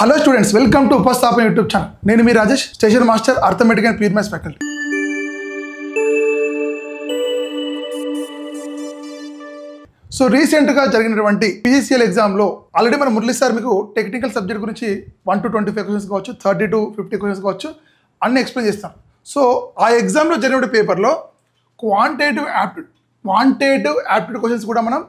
Hello students, welcome to Upasthapan YouTube channel. నేను మీ Rajesh, station master, arithmetic and pure maths faculty. So రీసెంట్గా జరిగినటువంటి PGCL ఎగ్జామ్లో already మనం మురళి సార్ మీకు టెక్నికల్ సబ్జెక్ట్ గురించి 1 to 25 క్వశ్చన్స్ కావచ్చు, 30 to 50 క్వశ్చన్స్ కావచ్చు అన్ని ఎక్స్ప్లెయిన్ చేస్తాను. సో ఆ ఎగ్జామ్లో జరిగిన పేపర్లో క్వాంటిటేటివ్ యాప్టిట్యూడ్ క్వశ్చన్స్ కూడా మనం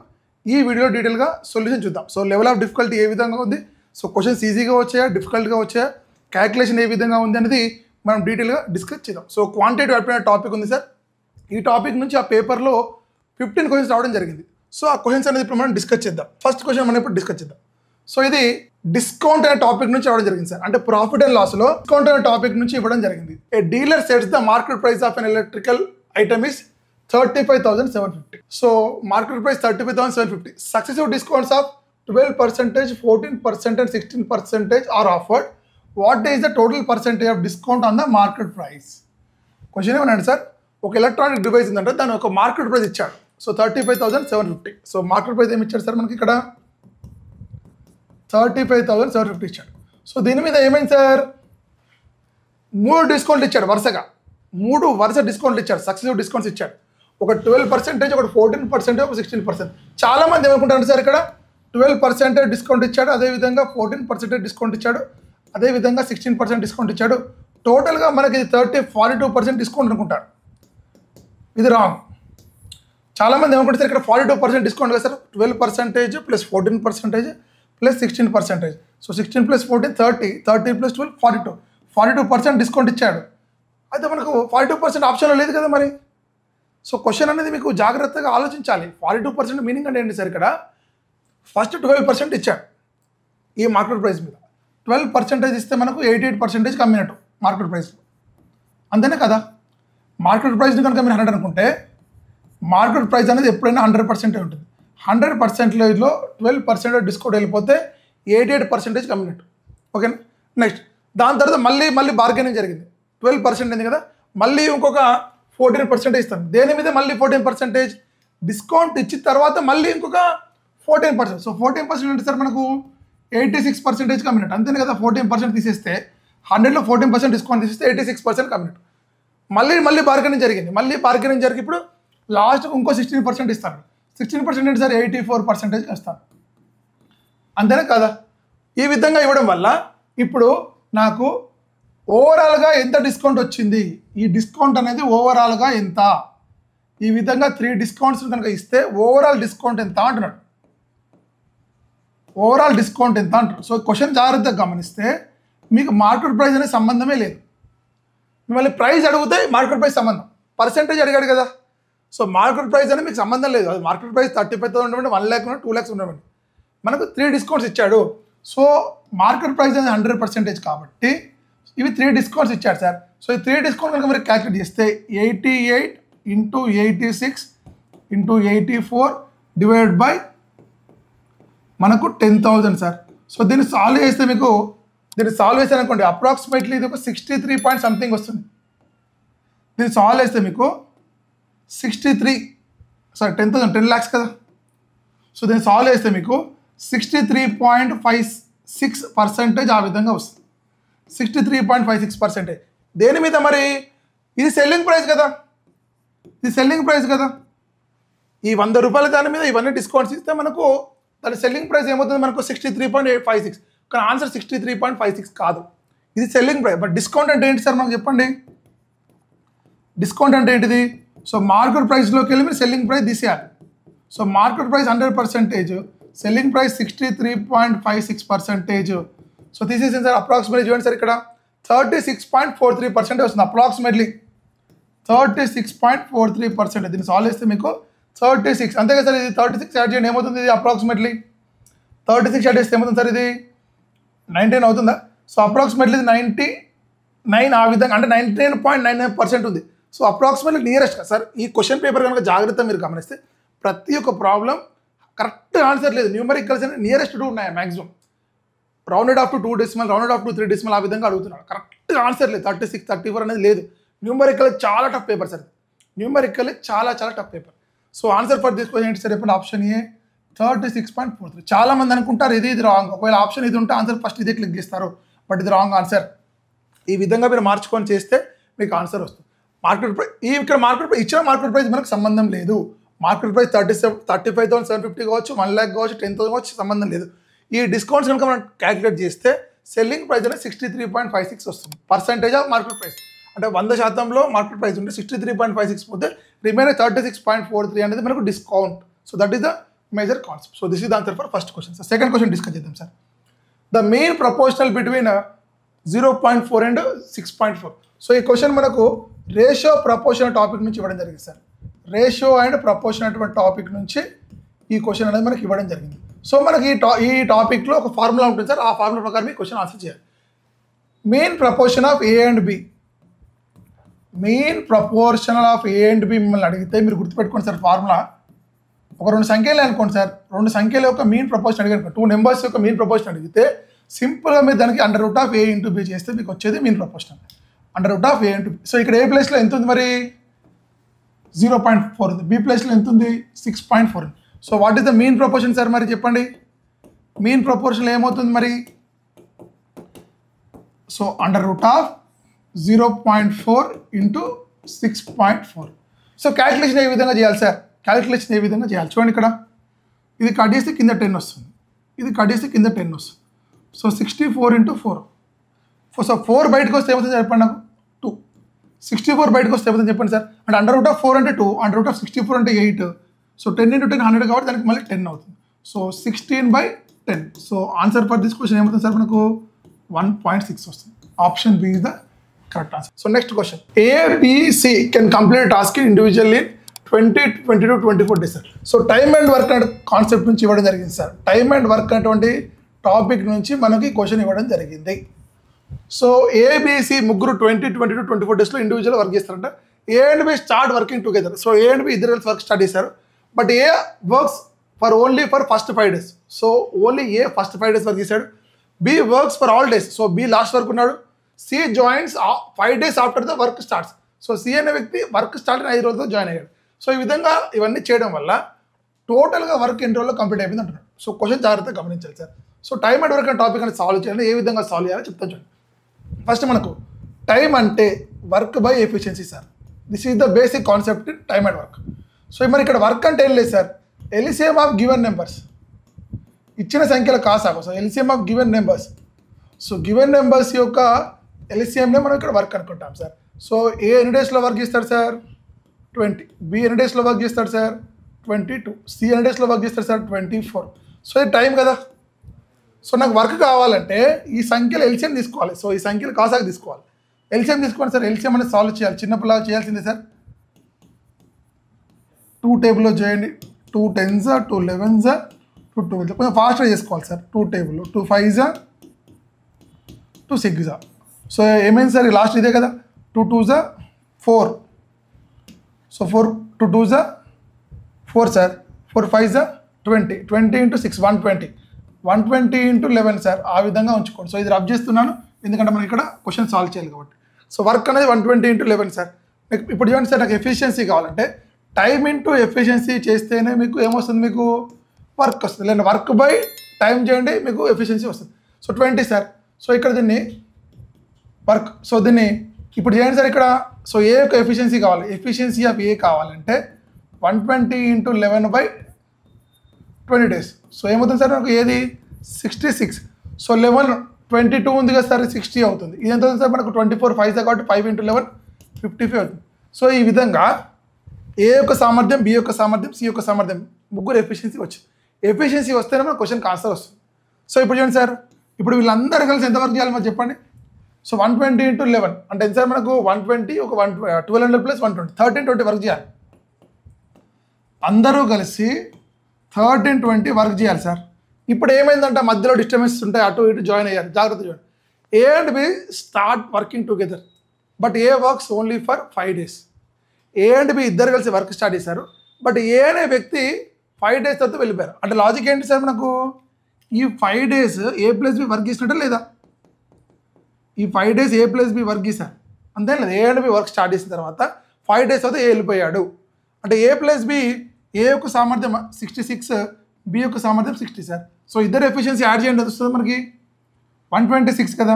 ఈ వీడియో డీటెయిల్గా సొల్యూషన్ చూద్దాం. సో లెవెల్ ఆఫ్ డిఫికల్టీ ఏ విధంగా ఉంది, సో క్వశ్చన్స్ ఈజీగా వచ్చాయా, డిఫికల్ట్గా వచ్చాయా, క్యాల్కులేషన్ ఏ విధంగా ఉంది అనేది మనం డీటెయిల్గా డిస్కస్ చేద్దాం. సో క్వాంటిటేటివ్ యాప్టిట్యూడ్ టాపిక్ ఉంది సార్. ఈ టాపిక్ నుంచి ఆ పేపర్లో 15 క్వశ్చన్స్ రావడం జరిగింది. సో ఆ క్వశ్చన్స్ అనేది ఇప్పుడు మనం డిస్కస్ చేద్దాం. ఫస్ట్ క్వశ్చన్ మనం ఇప్పుడు డిస్కస్ చేద్దాం. సో ఇది డిస్కౌంట్ అనే టాపిక్ నుంచి రావడం జరిగింది సార్. అంటే ప్రాఫిట్ అండ్ లాస్లో డిస్కౌంట్ అనే టాపిక్ నుంచి ఇవ్వడం జరిగింది. A dealer sets the market price of an electrical item is 35,750. So market price 35,750. Successive discounts of 12%, 14% and 16% are offered. What is the total percentage of discount on the market price? Question ఏమన్నాడు sir, ఒక electronic device ఉందంటే దాని ఒక market price ఇచ్చాడు. So 35,750. So market price ఏమి ఇచ్చాడు sir మనకి ఇక్కడ 35,750 ఇచ్చాడు. సో దీని మీద ఏమైంది సార్, 3 డిస్కౌంట్లు ఇచ్చాడు వరుసగా. 3 వరుస డిస్కౌంట్లు ఇచ్చాడు, సక్సెసివ్ డిస్కౌంట్స్ ఇచ్చాడు. ఒక 12%, ఒకటి 14%, ఒక 16%. చాలామంది ఏమనుకుంటారు సార్ ఇక్కడ 12% డిస్కౌంట్ ఇచ్చాడు, అదేవిధంగా 14% డిస్కౌంట్ ఇచ్చాడు, అదేవిధంగా 16% డిస్కౌంట్ ఇచ్చాడు. టోటల్గా మనకి 42% డిస్కౌంట్ అనుకుంటారు. ఇది రాంగ్. చాలామంది ఏమనుకుంటారు సార్ ఇక్కడ 42% డిస్కౌంట్ కదా sir, 12% plus 14% plus 16%. So 16 plus 14 30, 30 plus 12 42. 42% discount ఇచ్చాడు. అయితే మనకు 42% ఆప్షన్లో లేదు కదా మరి. సో క్వశ్చన్ అనేది మీకు జాగ్రత్తగా ఆలోచించాలి. 42% మీనింగ్ అంటే ఏంటి సార్, ఇక్కడ ఫస్ట్ 12% ఇచ్చాడు ఈ మార్కెట్ ప్రైస్ మీద. 12% ఇస్తే మనకు 88% కమ్మినట్టు మార్కెట్ ప్రైస్లో, అంతేనే కదా. మార్కెట్ ప్రైస్ని కనుక మీరు 100 అనుకుంటే మార్కెట్ ప్రైస్ అనేది ఎప్పుడైనా 100% ఉంటుంది. 100%లో 12% డిస్కౌంట్ వెళ్ళిపోతే 88% కమ్మినట్టు, ఓకేనా. నెక్స్ట్ దాని తర్వాత మళ్ళీ బార్గెనింగ్ జరిగింది. 12% అయింది కదా, మళ్ళీ ఇంకొక 14% ఇస్తాను. దేని మీద మళ్ళీ 14% డిస్కౌంట్ ఇచ్చిన తర్వాత మళ్ళీ ఇంకొక 14%. సో 14% అంటే సార్ మనకు 86% కమ్మినట్టు, అంతేనే కదా. 14% తీసేస్తే 100లో 14% డిస్కౌంట్ తీసేస్తే 86% కమ్మినట్టు. మళ్ళీ బార్గెనింగ్ జరిగింది. జరిగి ఇప్పుడు లాస్ట్కి ఇంకో 16% ఇస్తాను. 16% అంటే సార్ 84% ఇస్తాను, అంతేనే కదా. ఈ విధంగా ఇవ్వడం వల్ల ఇప్పుడు నాకు ఓవరాల్గా ఎంత డిస్కౌంట్ వచ్చింది, ఈ డిస్కౌంట్ అనేది ఓవరాల్గా ఎంత, ఈ విధంగా 3 డిస్కౌంట్స్ కనుక ఇస్తే ఓవరాల్ డిస్కౌంట్ ఎంత అంటున్నాడు. ఓవరాల్ డిస్కౌంట్ ఎంత అంటారు. సో క్వశ్చన్ జాగ్రత్తగా గమనిస్తే మీకు మార్కెట్ ప్రైస్ అనే సంబంధమే లేదు. మిమ్మల్ని ప్రైస్ అడిగితే మార్కెట్ ప్రైస్ సంబంధం, పర్సెంటేజ్ అడిగాడు కదా. సో మార్కెట్ ప్రైస్ అనేది మీకు సంబంధం లేదు. అది మార్కెట్ ప్రైస్ 35,000 ఉండవండి, 1 lakh 2 lakhs ఉండవండి. మనకు 3 డిస్కౌంట్స్ ఇచ్చాడు. సో మార్కెట్ ప్రైస్ అనేది 100% కాబట్టి ఇవి 3 డిస్కౌంట్స్ ఇచ్చాడు సార్. సో ఈ 3 డిస్కౌంట్ కనుక మీరు క్యాల్కులేట్ చేస్తే 88 × 86 × 84 డివైడెడ్ బై మనకు 10,000 సార్. సో దీన్ని సాల్వ్ చేస్తే అనుకోండి అప్రాక్సిమేట్లీ ఇది ఒక 63 పాయింట్ సంథింగ్ వస్తుంది. దీన్ని సాల్వ్ చేస్తే మీకు 10 lakhs కదా. సో దీన్ని సాల్వ్ చేస్తే మీకు 63.56% ఆ విధంగా వస్తుంది. 63.56%. దేని మీద మరి, ఇది సెల్లింగ్ ప్రైస్ కదా, ఈ 100 రూపాయల దాని మీద ఇవన్నీ డిస్కౌంట్స్ ఇస్తే మనకు దాని సెల్లింగ్ ప్రైస్ ఏమవుతుంది మనకు 63.56. కానీ ఆన్సర్ 63.56 కాదు, ఇది సెల్లింగ్ ప్రైస్. బట్ డిస్కౌంట్ అంటే ఏంటి సార్ మనకు చెప్పండి. డిస్కౌంట్ అంటే ఏంటిది, సో మార్కెట్ ప్రైస్లోకి వెళ్ళి మీరు సెల్లింగ్ ప్రైస్ తీసేయాలి. So market price 100%, selling price 63.56%. So తీసేసింది సార్. అప్రాక్సిమేట్లీ చూడండి సార్ ఇక్కడ 36.43% వస్తుంది. అప్రాక్సిమేట్లీ 36.43%. దీన్ని సాల్వ్ చేస్తే మీకు 36, అంతే కదా సార్. ఇది 36 యాడ్ చేయండి ఏమవుతుంది, ఇది అప్రాక్సిమేట్లీ 36 యాడ్ చేస్తే ఏమవుతుంది సార్, ఇది 19 అవుతుందా. సో అప్రాక్సిమేట్లీ 99 ఆ విధంగా, అంటే 99.99% ఉంది. సో అప్రాక్సిమేట్లీ నియరెస్ట్ కదా సార్. ఈ క్వశ్చన్ పేపర్ కనుక జాగ్రత్త మీరు గమనిస్తే ప్రతి ఒక్క ప్రాబ్లం కరెక్ట్ ఆన్సర్ లేదు. న్యూమరికల్స్ అనేది నియరెస్ట్ 2 ఉన్నాయి maximum. Rounded off to 2 decimal, rounded off to 3 decimal ఆ విధంగా అడుగుతున్నాడు. కరెక్ట్ ఆన్సర్ లేదు. 36, 34 అనేది లేదు. న్యూమరికల్ చాలా టఫ్ పేపర్ సార్. న్యూమరికల్ చాలా tough paper. So answer for this question ఏంటి సార్, చెప్పండి. Option A 36.43. చాలా మంది అనుకుంటారు ఇది రాంగ్. ఒకవేళ ఆప్షన్ ఇది ఉంటే ఆన్సర్ ఫస్ట్ ఇదే క్లిక్ చేస్తారు, బట్ ఇది రాంగ్ ఆన్సర్. ఈ విధంగా మీరు మార్చుకొని చేస్తే మీకు ఆన్సర్ వస్తుంది. మార్కెట్ ప్రైస్ ఇక్కడ మార్కెట్ ప్రైస్ ఇచ్చిన మార్కెట్ ప్రైస్ మనకు సంబంధం లేదు. మార్కెట్ ప్రైస్ 35,750 కావచ్చు, 1 lakh కావచ్చు, 10,000 కావచ్చు, సంబంధం లేదు. ఈ డిస్కౌంట్స్ కనుక మనం క్యాలిక్యులేట్ చేస్తే సెల్లింగ్ ప్రైస్ అనేది 63.56 వస్తుంది. పర్సెంటేజ్ ఆఫ్ మార్కెట్ ప్రైస్ అంటే 100%లో మార్కెట్ ప్రైస్ ఉంటే 63.56 పోతే రిమైనింగ్ 36.43 అనేది మనకు discount. So that is the major concept. So this is the answer for first question. Sir second question discuss చేద్దాం sir. The main proportional between 0.4 and 6.4. So ఈ question మనకు ratio proportion topic నుంచి ఇవ్వడం జరిగింది sir. Ratio and proportion అటువంటి topic నుంచి ఈ question అనేది మనకి ఇవ్వడం జరిగింది. సో మనకి ఈ టాపిక్లో ఒక ఫార్ములా ఉంటుంది సార్. ఆ ఫార్ములా ప్రకారం ఈ క్వశ్చన్ ఆన్సర్ చేయాలి. Mean proportion of A and B. Mean proportional of A and B మిమ్మల్ని అడిగితే మీరు గుర్తుపెట్టుకోండి సార్. ఫార్ములా ఒక 2 సంఖ్యలు అనుకోండి సార్. 2 సంఖ్యల యొక్క మీన్ ప్రపోర్షన్ అడిగారు, 2 నెంబర్స్ యొక్క మీన్ ప్రపోర్షన్ అడిగితే సింపుల్గా మీరు దానికి √A ఇంటూ బి చేస్తే మీకు వచ్చేది mean proportion. √A into B. So ఇక్కడ ఏ ప్లేస్లో ఎంత ఉంది మరి 0.4 ఉంది, బి ప్లేస్లో ఎంత ఉంది 6.4 ఉంది. So what is the mean proportion sir మరి చెప్పండి. మీన్ ప్రపోర్షన్ ఏమవుతుంది మరి? So √0.4 into 6.4. సో క్యాలిక్యులేషన్ ఏ విధంగా చేయాలి సార్? క్యాలిక్యులేషన్ ఏ విధంగా చేయాలి చూడండి. ఇక్కడ ఇది కట్ చేస్తే కింద 10 వస్తుంది, ఇది కట్ చేస్తే కింద 10 వస్తుంది. So 64 into 4. సో 4 బయటకు వస్తే ఏమవుతుంది చెప్పండి నాకు? 2. 64 బయటకు వస్తే ఏమవుతుంది చెప్పండి సార్? అంటే √4 అంటే 2, √64 అంటే 8. సో 10 ఇంటూ 10 100 కాబట్టి దానికి మళ్ళీ 10 అవుతుంది. So 16/10. So answer for this question ఏమవుతుంది సార్ మనకు? 1.6 వస్తుంది. Option B is the correct answer. So next question. ABC can complete task individually 20, 22, 24 days sir. So time and work అనే కాన్సెప్ట్ నుంచి ఇవ్వడం జరిగింది సార్. టైమ్ అండ్ వర్క్ అటువంటి topic నుంచి మనకి క్వశ్చన్ ఇవ్వడం జరిగింది. సో ఏబిసి ముగ్గురు 20, 22, 24 డేస్లో ఇండివిజువల్ వర్క్ చేస్తారంట. A and B start working together. So A and B ఇద్దరు కలిసి వర్క్ స్టార్ట్ చేశారు. But A works only for first 5 days. So only A first 5 days work చేశాడు. B works for all days. So B last work ఉన్నాడు. C joins 5 days after the work starts. So C అనే వ్యక్తి work start అయిన 5 రోజులతో join అయ్యాడు. So ఈ విధంగా ఇవన్నీ చేయడం వల్ల టోటల్గా వర్క్ ఎన్ని రోజుల్లో కంప్లీట్ అయిపోయింది అంటున్నాడు. సో క్వశ్చన్ జాగ్రత్తగా గమనించాలి sir. So time and work అనే టాపిక్ అనేది సాల్వ్ చేయాలి. ఏ విధంగా సాల్వ్ చేయాలో చెప్తాను చూడండి. ఫస్ట్ మనకు టైం అంటే work by efficiency sir. This is the basic concept in time and work. So మరి ఇక్కడ వర్క్ అంటే ఏం లేదు sir, LCM of given numbers, ఇచ్చిన సంఖ్యల కాసాగు. So LCM of given numbers. So given numbers యొక్క ఎల్సిఎంనే మనం ఇక్కడ వర్క్ అనుకుంటాం సార్. సో ఏ ఎన్ని డేస్లో వర్క్ చేస్తాడు సార్? 20. బి ఎన్ని డేస్లో వర్క్ చేస్తాడు సార్? 22. సి ఎన్ని డేస్లో వర్క్ చేస్తాడు సార్? 24. సో ఇది టైం కదా. సో నాకు వర్క్ కావాలంటే ఈ సంఖ్యలు ఎల్సిఎం తీసుకోవాలి. సో ఈ సంఖ్యలు కాసాగా తీసుకోవాలి. ఎల్సిఎం తీసుకోండి సార్. ఎల్సిఎం అనేది సాల్వ్ చేయాలి. చిన్నపిల్లలు చేయాల్సిందే సార్. 2 టేబుల్లో చేయండి. 2 10s, 2 11s, 2 12s. కొంచెం ఫాస్ట్గా చేసుకోవాలి సార్. 2 టేబుల్లో 2 5s, 2 6s. సో ఏమైంది సార్? లాస్ట్ ఇదే కదా. 2 2s 4. So 4 2 2s 4 sir. 4 5s 20. 20 into 6 120. 120 into 11 sir. ఆ విధంగా ఉంచుకోండి. సో ఇది రబ్ చేస్తున్నాను ఎందుకంటే మనం ఇక్కడ క్వశ్చన్ సాల్వ్ చేయాలి కాబట్టి. సో వర్క్ అనేది 120 ఇంటూ 11 సార్. ఇప్పుడు చూడండి సార్, నాకు ఎఫిషియన్సీ కావాలంటే టైం ఇంటూ ఎఫిషియన్సీ చేస్తేనే మీకు ఏమొస్తుంది? మీకు వర్క్ వస్తుంది. లేదా వర్క్ బై టైం చేయండి మీకు ఎఫిషియన్సీ వస్తుంది. So 20 sir. సో ఇక్కడ దీన్ని వర్క్. సో దీన్ని ఇప్పుడు చేయండి సార్. ఇక్కడ సో ఏ యొక్క ఎఫిషియన్సీ కావాలి? ఎఫిషియన్సీ ఆఫ్ ఏ కావాలంటే 120 ఇంటూ 11/20 days. సో ఏమవుతుంది సార్ నాకు? ఏది 66. సో 11 22 ఉంది కదా సార్, 60 అవుతుంది. ఇది ఎంత అవుతుంది సార్ మనకు? 24 5 కాబట్టి 5 ఇంటూ 11 55 అవుతుంది. సో ఈ విధంగా ఏ యొక్క సామర్థ్యం, బి యొక్క సామర్థ్యం, సి యొక్క సామర్థ్యం ముగ్గురు ఎఫిషియన్సీ వచ్చింది. ఎఫిషియన్సీ వస్తేనే మన క్వశ్చన్కి ఆన్సర్ వస్తుంది. సో ఇప్పుడు చూడండి సార్, ఇప్పుడు వీళ్ళందరూ కలిసి ఎంత వర్క్ చేయాలి మరి చెప్పండి. సో 120 ఇంటూ 11 అంటే ఎంత సార్ మనకు? 120 ఒక 1200 + 120 1320 వర్క్ చేయాలి. అందరూ కలిసి 1320 వర్క్ చేయాలి సార్. ఇప్పుడు ఏమైందంటే మధ్యలో డిస్టర్బెన్స్ ఉంటాయి, అటు ఇటు జాయిన్ అయ్యారు. జాగ్రత్త చూడండి. A and B start working together but A works only for 5 days. A and B ఇద్దరు కలిసి వర్క్ స్టార్ట్ చేశారు. బట్ ఏ అనే వ్యక్తి 5 days తర్వాత వెళ్ళిపోయారు. అంటే లాజిక్ ఏంటి సార్ మనకు? ఈ 5 days A plus B work చేసినట్టే లేదా? ఈ 5 days A plus B work చేశారు అంతే లేదు. A and B work start చేసిన తర్వాత 5 days తర్వాత ఏ వెళ్ళిపోయాడు. అంటే ఏ ప్లస్ బి ఏ యొక్క సామర్థ్యం 66 బి యొక్క సామర్థ్యం 60 సార్. సో ఇద్దరు ఎఫిషియన్సీ యాడ్ చేయండి, అది వస్తుంది మనకి 126 కదా.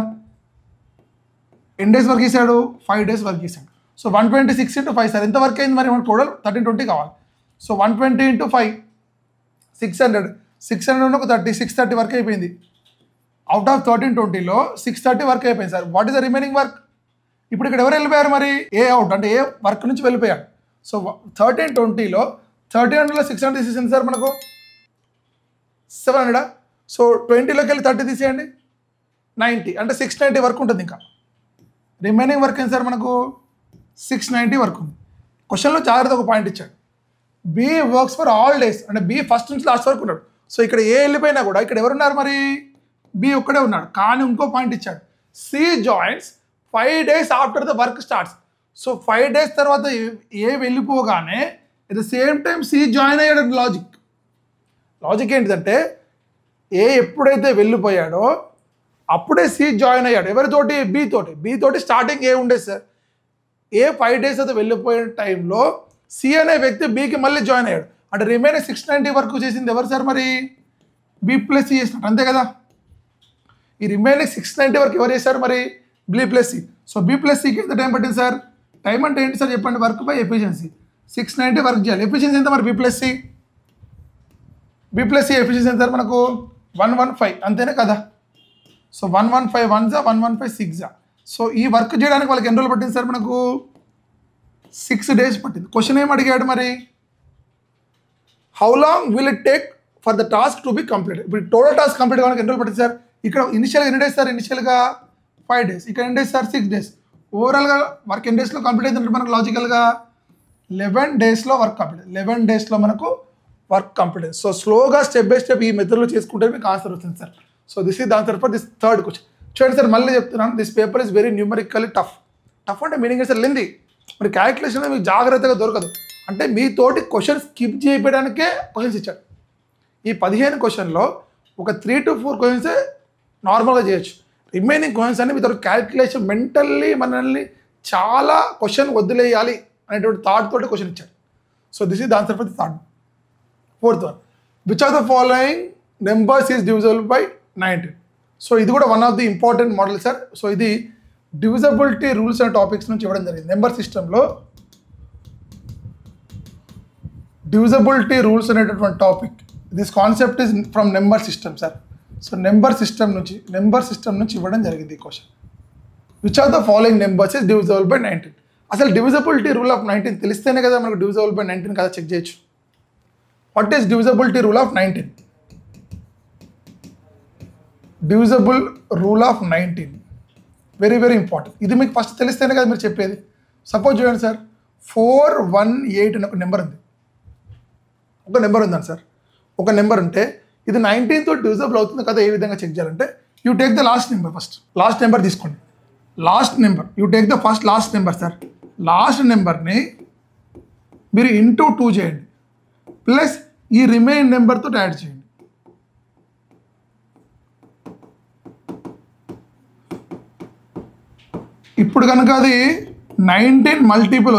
ఎన్ని డేస్ వర్క్ చేశాడు? 5 డేస్ వర్క్ చేశాడు. సో 126 × 5 సార్ ఎంత వర్క్ అయింది మరి? మనకు టోటల్ 1320 కావాలి. సో 120 × 5 600. 600 ఒక 30, 630 వర్క్ అయిపోయింది. అవుట్ ఆఫ్ 1320లో 630 వర్క్ అయిపోయింది sir. What is the remaining work? ఇప్పుడు ఇక్కడ ఎవరు వెళ్ళిపోయారు మరి? ఏ అవుట్ అంటే ఏ వర్క్ నుంచి వెళ్ళిపోయాడు. సో 1320లో 1300లో 600 తీసేసింది సార్ మనకు 700. సో 20లోకి వెళ్ళి 30 తీసేయండి 90, అంటే 690 వర్క్ ఉంటుంది. ఇంకా రిమైనింగ్ వర్క్ ఏంటి సార్ మనకు? 690 వర్క్ ఉంది. క్వశ్చన్లో జాగ్రత్త ఒక పాయింట్ ఇచ్చాడు, B works for all days, అంటే బి ఫస్ట్ నుంచి లాస్ట్ వరకు ఉన్నాడు. సో ఇక్కడ ఏ వెళ్ళిపోయినా కూడా ఇక్కడ ఎవరున్నారు మరి? బి ఒక్కడే ఉన్నాడు. కానీ ఇంకో పాయింట్ ఇచ్చాడు, C joins 5 days after the work starts. So 5 days తర్వాత ఏ వెళ్ళిపోగానే at the same time C join అయ్యాడు. లాజిక్ ఏంటిదంటే ఏ ఎప్పుడైతే వెళ్ళిపోయాడో అప్పుడే సి జాయిన్ అయ్యాడు. ఎవరితోటి? బి తోటి స్టార్టింగ్ ఏ ఉండేది సార్. ఏ 5 days అయితే వెళ్ళిపోయిన టైంలో సి అనే వ్యక్తి బికి మళ్ళీ జాయిన్ అయ్యాడు. అంటే రిమైనింగ్ 690 వరకు చేసింది ఎవరు సార్ మరి? బి ప్లస్ సి చేసినట్టు, అంతే కదా. ఈ రిమైనింగ్ 690 వరకు ఎవరు చేశారు మరి? B plus C. So B plus సికి ఎంత టైం పట్టింది సార్? టైం అంటే ఏంటి సార్ చెప్పండి? Work by efficiency. 690 వర్క్ చేయాలి. ఎఫిషియన్సీ ఎంత మరి? బి ప్లస్ సి ఎఫిషియన్సీ ఎంత సార్ మనకు? 115, అంతేనే కదా. సో 115 1 115 6. సో ఈ వర్క్ చేయడానికి వాళ్ళకి ఎన్ని రోజులు పట్టింది సార్ మనకు? 6 days పట్టింది. క్వశ్చన్ ఏం అడిగాడు మరి? How long will it take for the task to be complete. ఇప్పుడు టోటల్ టాస్క్ కంప్లీట్ కావడానికి ఎన్ని రోజులు పట్టింది సార్? ఇక్కడ ఇనిషియల్గా ఎన్ని డేస్ సార్? ఇనిషియల్గా 5 days. ఇక్కడ ఎన్ని డేస్ సార్? 6 days. ఓవరాల్గా వర్క్ ఎన్ని డేస్లో కంప్లీట్ అయిందంటే మనకు లాజికల్గా 11 daysలో వర్క్ కంప్లీట్. 11 daysలో మనకు వర్క్ కంప్లీట్. సో స్లోగా స్టెప్ బై స్టెప్ ఈ మెథడ్లో చేసుకుంటే మీకు ఆన్సర్ వస్తుంది sir. So this is answer for this third question. చూడండి సార్, మళ్ళీ చెప్తున్నాను, this paper is very numerically tough. Tough అంటే మీనింగ్ సార్ లెంది, మరి క్యాలిక్యులేషన్ మీకు జాగ్రత్తగా దొరకదు. అంటే మీతోటి క్వశ్చన్ స్కిప్ చేయడానికే క్వశ్చన్స్ ఇచ్చాడు. ఈ 15 క్వశ్చన్లో ఒక 3 to 4 క్వశ్చన్సే నార్మల్గా చేయొచ్చు. రిమైనింగ్ క్వశ్చన్స్ అన్ని మీతో క్యాలిక్యులేషన్ మెంటల్లీ మనల్ని చాలా క్వశ్చన్ వదిలేయాలి అనేటువంటి థాట్ తోటి క్వశ్చన్ ఇచ్చాడు. So this is the answer for the third. Fourth one, which of the following numbers is divisible by 19. So ఇది కూడా one of the important model sir. So ఇది divisibility rules and topics నుంచి ఇవ్వడం జరిగింది. Number సిస్టంలో divisibility rules అనేటటువంటి topic, this concept is from number system sir. So number system నుంచి ఇవ్వడం జరిగింది ఈ question. Which of the following numbers is divisible by 19. అసలు డివిజబిలిటీ రూల్ ఆఫ్ 19 తెలిస్తేనే కదా మనకు డివిజబుల్ బై 19 కదా చెక్ చేయొచ్చు. What is divisibility rule of 19? Divisible rule of 19 very very important. ఇది మీకు ఫస్ట్ తెలిస్తేనే కదా మీరు చెప్పేది. సపోజ్ చూడండి సార్, 418 అని ఒక నెంబర్ ఉంది. ఉందండి సార్. ఒక నెంబర్ ఉంటే ఇది 19తో డివిజబుల్ అవుతుంది కదా. ఏ విధంగా చెక్ చేయాలంటే you take the last number. First last number తీసుకోండి. You take the first last number sir. Last నెంబర్ని మీరు ఇంటూ 2 చేయండి, ప్లస్ ఈ రిమైన్ నెంబర్తో యాడ్ చేయండి. ఇప్పుడు కనుక అది 19 మల్టిపుల్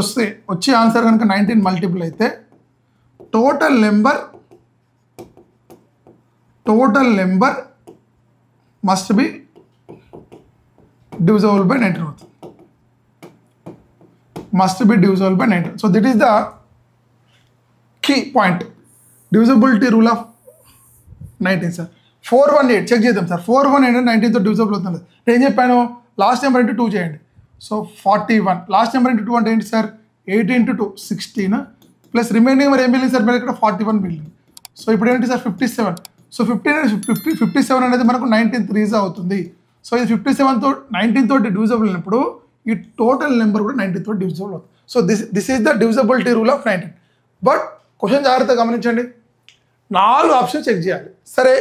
వచ్చే ఆన్సర్ కనుక 19 మల్టిపుల్ అయితే total number must be divisible by 19 అవుతుంది. Must be divisible by 19. So that is the key point. Divisibility rule of 19 sir. 418 check చేద్దాం సార్. 418 19తో డివిజిబుల్ అవుతుంది. నేను ఏం చెప్పాను? లాస్ట్ నెంబర్ ఇంటూ 2 చేయండి. సో 41. లాస్ట్ నెంబర్ ఇంటూ 2 అంటే ఏంటి సార్? 8 × 2 16 ప్లస్ రిమైనింగ్ మరి ఏం మిగిలింది సార్? మీరు ఇక్కడ 41 మిగిలింది. సో ఇప్పుడు ఏంటి సార్? 57. సో 57 అనేది మనకు 19 3s అవుతుంది. సో ఇది 57తో 19 తోటి డివిజబుల్ అయినప్పుడు ఈ టోటల్ నెంబర్ కూడా 19 తోటి డివిజబుల్ అవుతుంది. So this is the divisibility rule of 19. But question జాగ్రత్తగా గమనించండి, 4 ఆప్షన్ చెక్ చేయాలి. సరే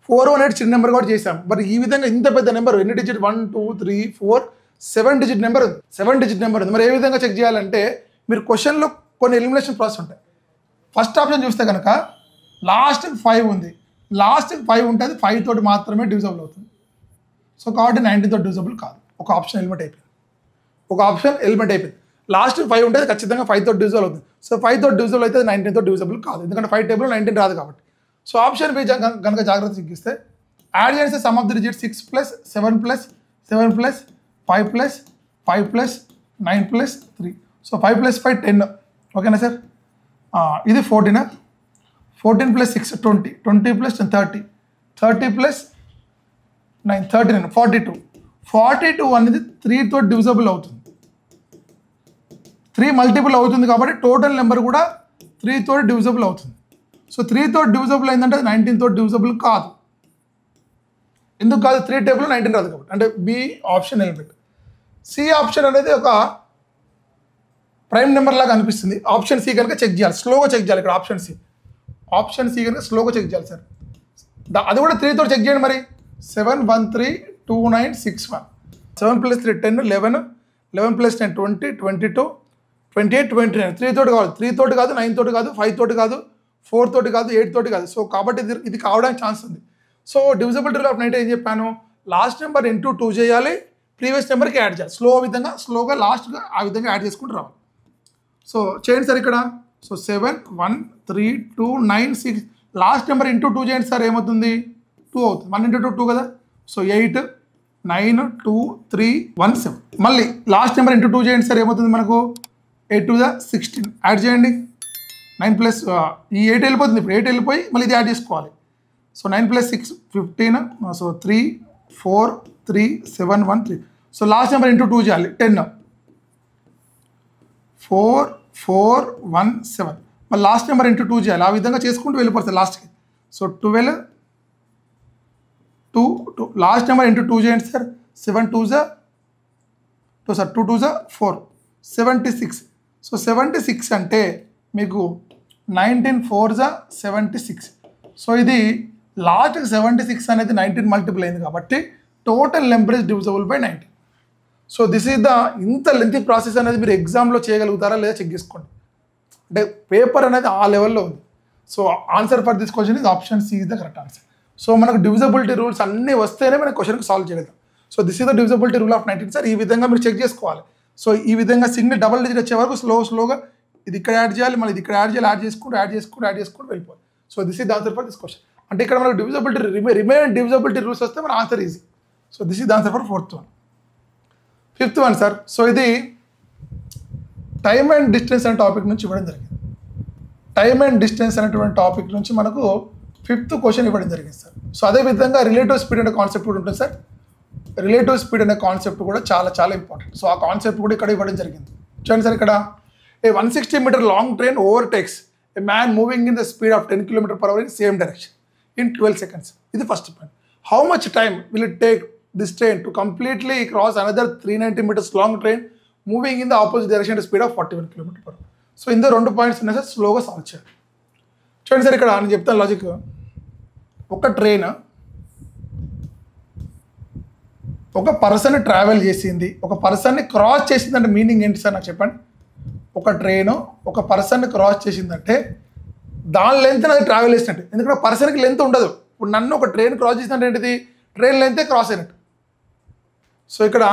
418 చిన్న నెంబర్ కూడా చేసాం. మరి ఈ విధంగా ఇంత పెద్ద నెంబర్ ఎన్ని డిజిట్? 1 2 3 4 7 డిజిట్ నెంబర్ ఉంది. 7 డిజిట్ నెంబర్ ఉంది. మరి ఏ విధంగా చెక్ చేయాలంటే మీరు క్వశ్చన్లో కొన్ని ఎలిమినేషన్ ప్రాసెస్ ఉంటాయి. ఫస్ట్ ఆప్షన్ చూస్తే కనుక లాస్ట్ 5 ఉంది. లాస్ట్ 5 ఉంటే అది 5 తోటి మాత్రమే డివిజబుల్ అవుతుంది. సో కాబట్టి 19 తోటి డివిజబుల్ కాదు. ఒక ఆప్షన్ ఎలిమెంట్ అయిపోయింది. లాస్ట్ 5 ఉంటే ఖచ్చితంగా 5 తోటి డివిజబుల్ అవుతుంది. సో 5 తోటి డివిజబుల్ అయితే 19 తోటి డివిజబుల్ కాదు, ఎందుకంటే 5 టేబుల్ 19 రాదు కాబట్టి. సో ఆప్షన్ బి కనుక జాగ్రత్త చిక్కిస్తే యాడ్ చేస్తే some of the digit 6 plus 7 plus 7 plus 5 plus 5 plus 9 plus 3. So 5 plus 5 10. ఓకేనా సార్? ఇది 14. 14 ప్లస్ 6 20. 20 ప్లస్ 10 30. 30 ప్లస్ 9 39 42. 42 అనేది 3తో డివిజబుల్ అవుతుంది. 3 మల్టిపుల్ అవుతుంది కాబట్టి టోటల్ నెంబర్ కూడా 3తో డివిజబుల్ అవుతుంది. సో 3తో డివిజబుల్ అయిందంటే 19తో డివిజబుల్ కాదు. ఎందుకు కాదు? 3 టేబుల్ 19 రాదు కాబట్టి. అంటే B option element. C option అనేది ఒక ప్రైమ్ నెంబర్ లాగా అనిపిస్తుంది. ఆప్షన్ సి కనుక చెక్ చేయాలి, స్లోగా చెక్ చేయాలి. ఇక్కడ ఆప్షన్ సి కనుక స్లోగా చెక్ చేయాలి సార్. అది కూడా 3తో చెక్ చేయండి మరి. 7 1 3 2 9 6 1. 7 ప్లస్ 3 10 11 11 ప్లస్ 10 20 22 28 29. 3 తోటి కాదు, 3 తోటి కాదు, 9 తోటి కాదు, 5 తోటి కాదు, 4 తోటి కాదు, 8 తోటి కాదు. సో కాబట్టి ఇది కావడానికి ఛాన్స్ ఉంది. సో డివిజిబిలిటీ రూల్ ఆఫ్ 90 ఏం చెప్పాను? లాస్ట్ నెంబర్ ఇంటూ 2 చేయాలి, ప్రీవియస్ నెంబర్కి యాడ్ చేయాలి. స్లోగా లాస్ట్గా ఆ విధంగా యాడ్ చేసుకుంటూ రావాలి. సో చేయండి సార్ ఇక్కడ. సో 7 1 3 2 9 6 లాస్ట్ నెంబర్ ఇంటూ 2 చేయండి సార్. ఏమవుతుంది? 2 అవుతుంది. 1 ఇంటూ 2 2 కదా. సో 8 9 2 3 1 7. మళ్ళీ లాస్ట్ నెంబర్ ఇంటూ 2 చేయండి సార్. ఏమవుతుంది మనకు? 8 2 16. యాడ్ చేయండి. 9 ప్లస్ ఈ 8 వెళ్ళిపోతుంది. ఇప్పుడు 8 వెళ్ళిపోయి మళ్ళీ ఇది యాడ్ చేసుకోవాలి. So 9 plus 6 15. So 3 4 3 7 1 3. So last number into 2 చేయాలి. 10 4 4 1 7. మళ్ళీ లాస్ట్ నెంబర్ ఇంటూ 2 చేయాలి. ఆ విధంగా చేసుకుంటూ వెళ్ళిపోతుంది లాస్ట్కి. సో 12 2 2. లాస్ట్ నెంబర్ ఇంటూ 2 చేయండి సార్. 7 2 2 సార్. 2 2 4 76. సో 76 అంటే మీకు 19 4 76. సో ఇది లాస్ట్కి 76 అనేది 19 మల్టిపుల్ అయింది కాబట్టి total number is divisible by 19. So this is the ఇంత లెంతీ ప్రాసెస్ అనేది మీరు ఎగ్జామ్లో చేయగలుగుతారా లేదా చెక్ చేసుకోండి. అంటే పేపర్ అనేది ఆ లెవెల్లో ఉంది. So answer for this question is option C is the correct answer. So మనకు డివిజబిలిటీ రూల్స్ అన్నీ వస్తేనే మనం క్వశ్చన్కి సాల్వ్ చేయగలుగుతాం. So this is the divisibility rule of 19 sir. ఈ విధంగా మీరు చెక్ చేసుకోవాలి. సో ఈ విధంగా సింగిల్ డబుల్ డిజిట్ వచ్చే వరకు స్లోగా ఇది ఇక్కడ యాడ్ చేయాలి, మళ్ళీ ఇది ఇక్కడ యాడ్ చేయాలి, యాడ్ చేసుకుంటూ వెళ్ళిపోవాలి. So this is the answer for this question. అంటే ఇక్కడ మనకు డివిజబిలిటీ రిమైన్ డివిజబిలిటీ రూల్స్ వస్తే మన answer easy. So this is the answer for 4th one. 5th one sir. So ఇది టైమ్ అండ్ డిస్టెన్స్ అనే టాపిక్ నుంచి ఇవ్వడం జరిగింది. టైమ్ అండ్ డిస్టెన్స్ అనేటువంటి టాపిక్ నుంచి మనకు 5th క్వశ్చన్ ఇవ్వడం జరిగింది సార్. సో అదేవిధంగా రిలేటివ్ స్పీడ్ అనే కాన్సెప్ట్ కూడా ఉంటుంది సార్. రిలేటివ్ స్పీడ్ అనే కాన్సెప్ట్ కూడా చాలా ఇంపార్టెంట్. సో ఆ కాన్సెప్ట్ కూడా ఇక్కడ ఇవ్వడం జరిగింది. చూడండి సార్ ఇక్కడ. A 160 meter long train overtakes a man moving in the speed of 10 km/h in same direction in 12 seconds. ఇది first point. How much time will it take this train to completely cross another 390 meters long train moving in the opposite direction speed of 41 km/h. So ఇందులో 2 points ఉన్నాయి sir. స్లోగా solve చేయాలి. చూడండి sir ఇక్కడ నేను చెప్తాను logic. ఒక train ఒక పర్సన్ ట్రావెల్ చేసింది, ఒక పర్సన్ని క్రాస్ చేసింది అంటే మీనింగ్ ఏంటి సార్ నాకు చెప్పండి. ఒక ట్రైన్ ఒక పర్సన్ని క్రాస్ చేసిందంటే దాని లెంత్ అది ట్రావెల్ చేసినట్టు. ఎందుకంటే పర్సన్కి లెంత్ ఉండదు. ఇప్పుడు నన్ను ఒక ట్రైన్ క్రాస్ చేసినట్టు ఏంటిది? ట్రైన్ లెంతే క్రాస్ అయినట్టు. సో ఇక్కడ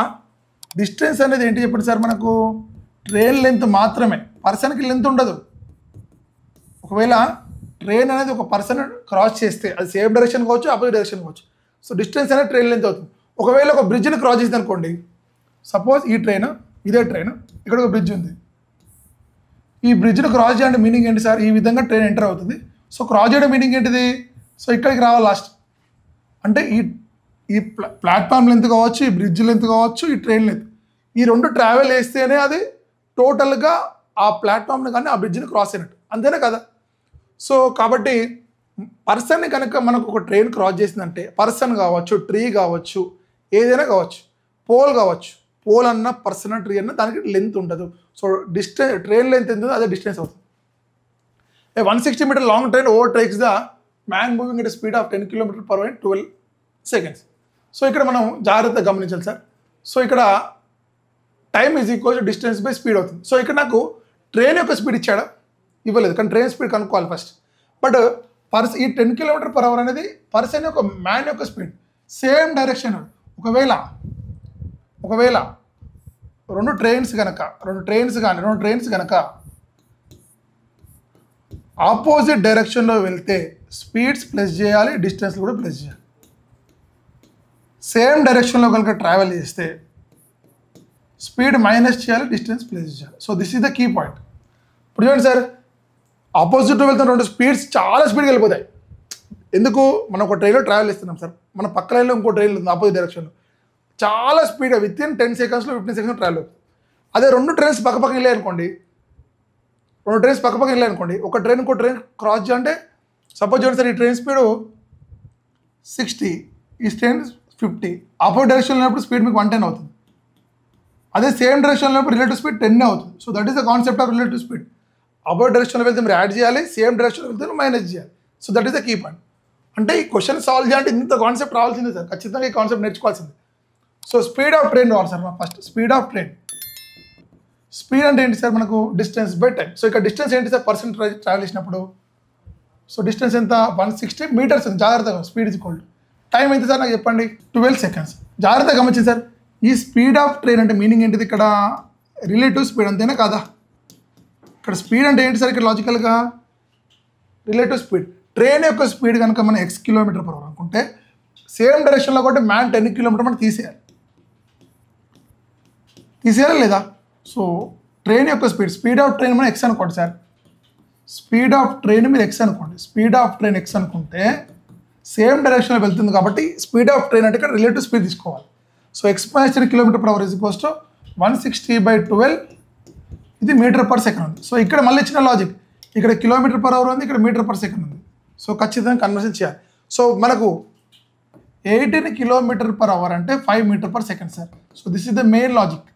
డిస్టెన్స్ అనేది ఏంటి చెప్పండి సార్ మనకు? ట్రైన్ లెంత్ మాత్రమే, పర్సన్కి లెంత్ ఉండదు. ఒకవేళ ట్రైన్ అనేది ఒక పర్సన్ క్రాస్ చేస్తే అది సేమ్ డైరెక్షన్ కావచ్చు, ఆపోజిట్ డైరెక్షన్ కావచ్చు. సో డిస్టెన్స్ అనేది ట్రైన్ లెంత్ అవుతుంది. ఒకవేళ ఒక బ్రిడ్జ్ని క్రాస్ చేసింది అనుకోండి. సపోజ్ ఈ ట్రైన్ ఇదే ట్రైన్, ఇక్కడ ఒక బ్రిడ్జ్ ఉంది. ఈ బ్రిడ్జ్ను క్రాస్ చేయండి మీనింగ్ ఏంటి సార్? ఈ విధంగా ట్రైన్ ఎంటర్ అవుతుంది. సో క్రాస్ చేయడం మీనింగ్ ఏంటిది? సో ఇక్కడికి రావాలి లాస్ట్. అంటే ఈ ప్లాట్ఫామ్ లెంత్ కావచ్చు, ఈ బ్రిడ్జ్ లెంత్ కావచ్చు, ఈ ట్రైన్ లెంత్, ఈ 2 ట్రావెల్ చేస్తేనే అది టోటల్గా ఆ ప్లాట్ఫామ్ని కానీ ఆ బ్రిడ్జ్ని క్రాస్ అయినట్టు. అంతేనే కదా? సో కాబట్టి పర్సన్ని కనుక మనకు ఒక ట్రైన్ క్రాస్ చేసిందంటే పర్సన్ కావచ్చు, ట్రీ కావచ్చు, ఏదైనా కావచ్చు, పోల్ కావచ్చు. పోల్ అన్న పర్సన్ ట్రీ అన్న దానికి లెంత్ ఉండదు. సో డిస్టెన్స్ ట్రైన్ లెంత్ ఎంత అదే డిస్టెన్స్ అవుతుంది. 160 meter long train overtakes the man moving at speed of 10 km/h in 12 seconds. So ఇక్కడ మనం జాగ్రత్తగా గమనించాలి సార్. సో ఇక్కడ time is equal to distance by speed అవుతుంది. సో ఇక్కడ నాకు ట్రైన్ యొక్క స్పీడ్ ఇచ్చాడా? ఇవ్వలేదు. కానీ ట్రైన్ స్పీడ్ కనుక్కోవాలి ఫస్ట్. బట్ ఈ 10 km/h అనేది పర్సన్ యొక్క మ్యాన్ యొక్క స్పీడ్ సేమ్ డైరెక్షన్. ఒకవేళ రెండు ట్రైన్స్ కనుక ఆపోజిట్ డైరెక్షన్లో వెళ్తే స్పీడ్స్ ప్లస్ చేయాలి, డిస్టెన్స్ కూడా ప్లస్ చేయాలి. సేమ్ డైరెక్షన్లో కనుక ట్రావెల్ చేస్తే స్పీడ్ మైనస్ చేయాలి, డిస్టెన్స్ ప్లస్ చేయాలి. So this is the key point. ఇప్పుడు చూడండి సార్, ఆపోజిట్లో వెళ్తున్న రెండు స్పీడ్స్ చాలా స్పీడ్గా వెళ్ళిపోతాయి. ఎందుకు? మనం ఒక ట్రైన్లో ట్రావెల్ చేస్తున్నాం సార్, మన పక్క లైన్లో ఇంకో ట్రైన్ ఉంది ఆపోజిట్ డైరెక్షన్లో, చాలా స్పీడ్గా with in 10 seconds 15 seconds travel అవుతుంది. అదే రెండు ట్రైన్స్ పక్కపక్క వెళ్ళాయి అనుకోండి, ఒక ట్రైన్ ఇంకో ట్రైన్ క్రాస్ చేయాలంటే సపోజ్ చూడండి సార్, ఈ ట్రైన్ స్పీడ్ 60, ఈ ట్రైన్ 50, ఆపోజిట్ డైరెక్షన్లో ఉన్నప్పుడు స్పీడ్ మీకు 110 అవుతుంది. అదే సేమ్ డైరెక్షన్లో ఉన్నప్పుడు రిలేటివ్ స్పీడ్ 10 అవుతుంది. So that is the concept of relative speed. Opposite డైరెక్షన్లో వెళ్తే మీరు యాడ్ చేయాలి, సేమ్ డైరెక్షన్లో వెళ్తే మైనస్ చేయాలి. So that is the key point. అంటే ఈ క్వశ్చన్ సాల్వ్ చేయాలంటే ఇంత కాన్సెప్ట్ రావాల్సిందే సార్, ఖచ్చితంగా ఈ కాన్సెప్ట్ నేర్చుకోవాల్సిందే. సో స్పీడ్ ఆఫ్ ట్రైన్ రావాలి sir. First speed of train. Speed అంటే ఏంటి సార్? మనకు డిస్టెన్స్ బై టైం. సో ఇక్కడ డిస్టెన్స్ ఏంటి సార్? పర్సెంట్ ట్రావెల్ చేసినప్పుడు. సో డిస్టెన్స్ ఎంత? 160 meters. జాగ్రత్తగా speed is equal to time ఎంత సార్ నాకు చెప్పండి? 12 seconds. జాగ్రత్తగా గమనించండి సార్, ఈ స్పీడ్ ఆఫ్ ట్రైన్ అంటే మీనింగ్ ఏంటిది? ఇక్కడ రిలేటివ్ స్పీడ్ అంతేనా కాదా? ఇక్కడ స్పీడ్ అంటే ఏంటి సార్? ఇక్కడ లాజికల్గా రిలేటివ్ స్పీడ్. ట్రైన్ యొక్క స్పీడ్ కనుక మనం x km/h అనుకుంటే సేమ్ డైరెక్షన్లో కూడా మ్యాన్ 10 km మనం తీసేయాలి లేదా? సో ట్రైన్ యొక్క స్పీడ్ ఆఫ్ ట్రైన్ మనం ఎక్స్ అనుకోండి సార్, స్పీడ్ ఆఫ్ ట్రైన్ మీరు ఎక్స్ అనుకోండి. స్పీడ్ ఆఫ్ ట్రైన్ ఎక్స్ అనుకుంటే సేమ్ డైరెక్షన్లో వెళ్తుంది కాబట్టి స్పీడ్ ఆఫ్ ట్రైన్ అంటే ఇక్కడ రిలేటివ్ స్పీడ్ తీసుకోవాలి. So x minus 10 km/h is equals to 160/12, ఇది మీటర్/సెకండ్ ఉంది. సో ఇక్కడ మళ్ళీ ఇచ్చిన లాజిక్, ఇక్కడ km/h ఉంది, ఇక్కడ మీటర్/సెకండ్ ఉంది. సో ఖచ్చితంగా కన్వర్షన్ చేయాలి. సో మనకు 18 km/h అంటే 5 meter/second sir. So this is the main logic.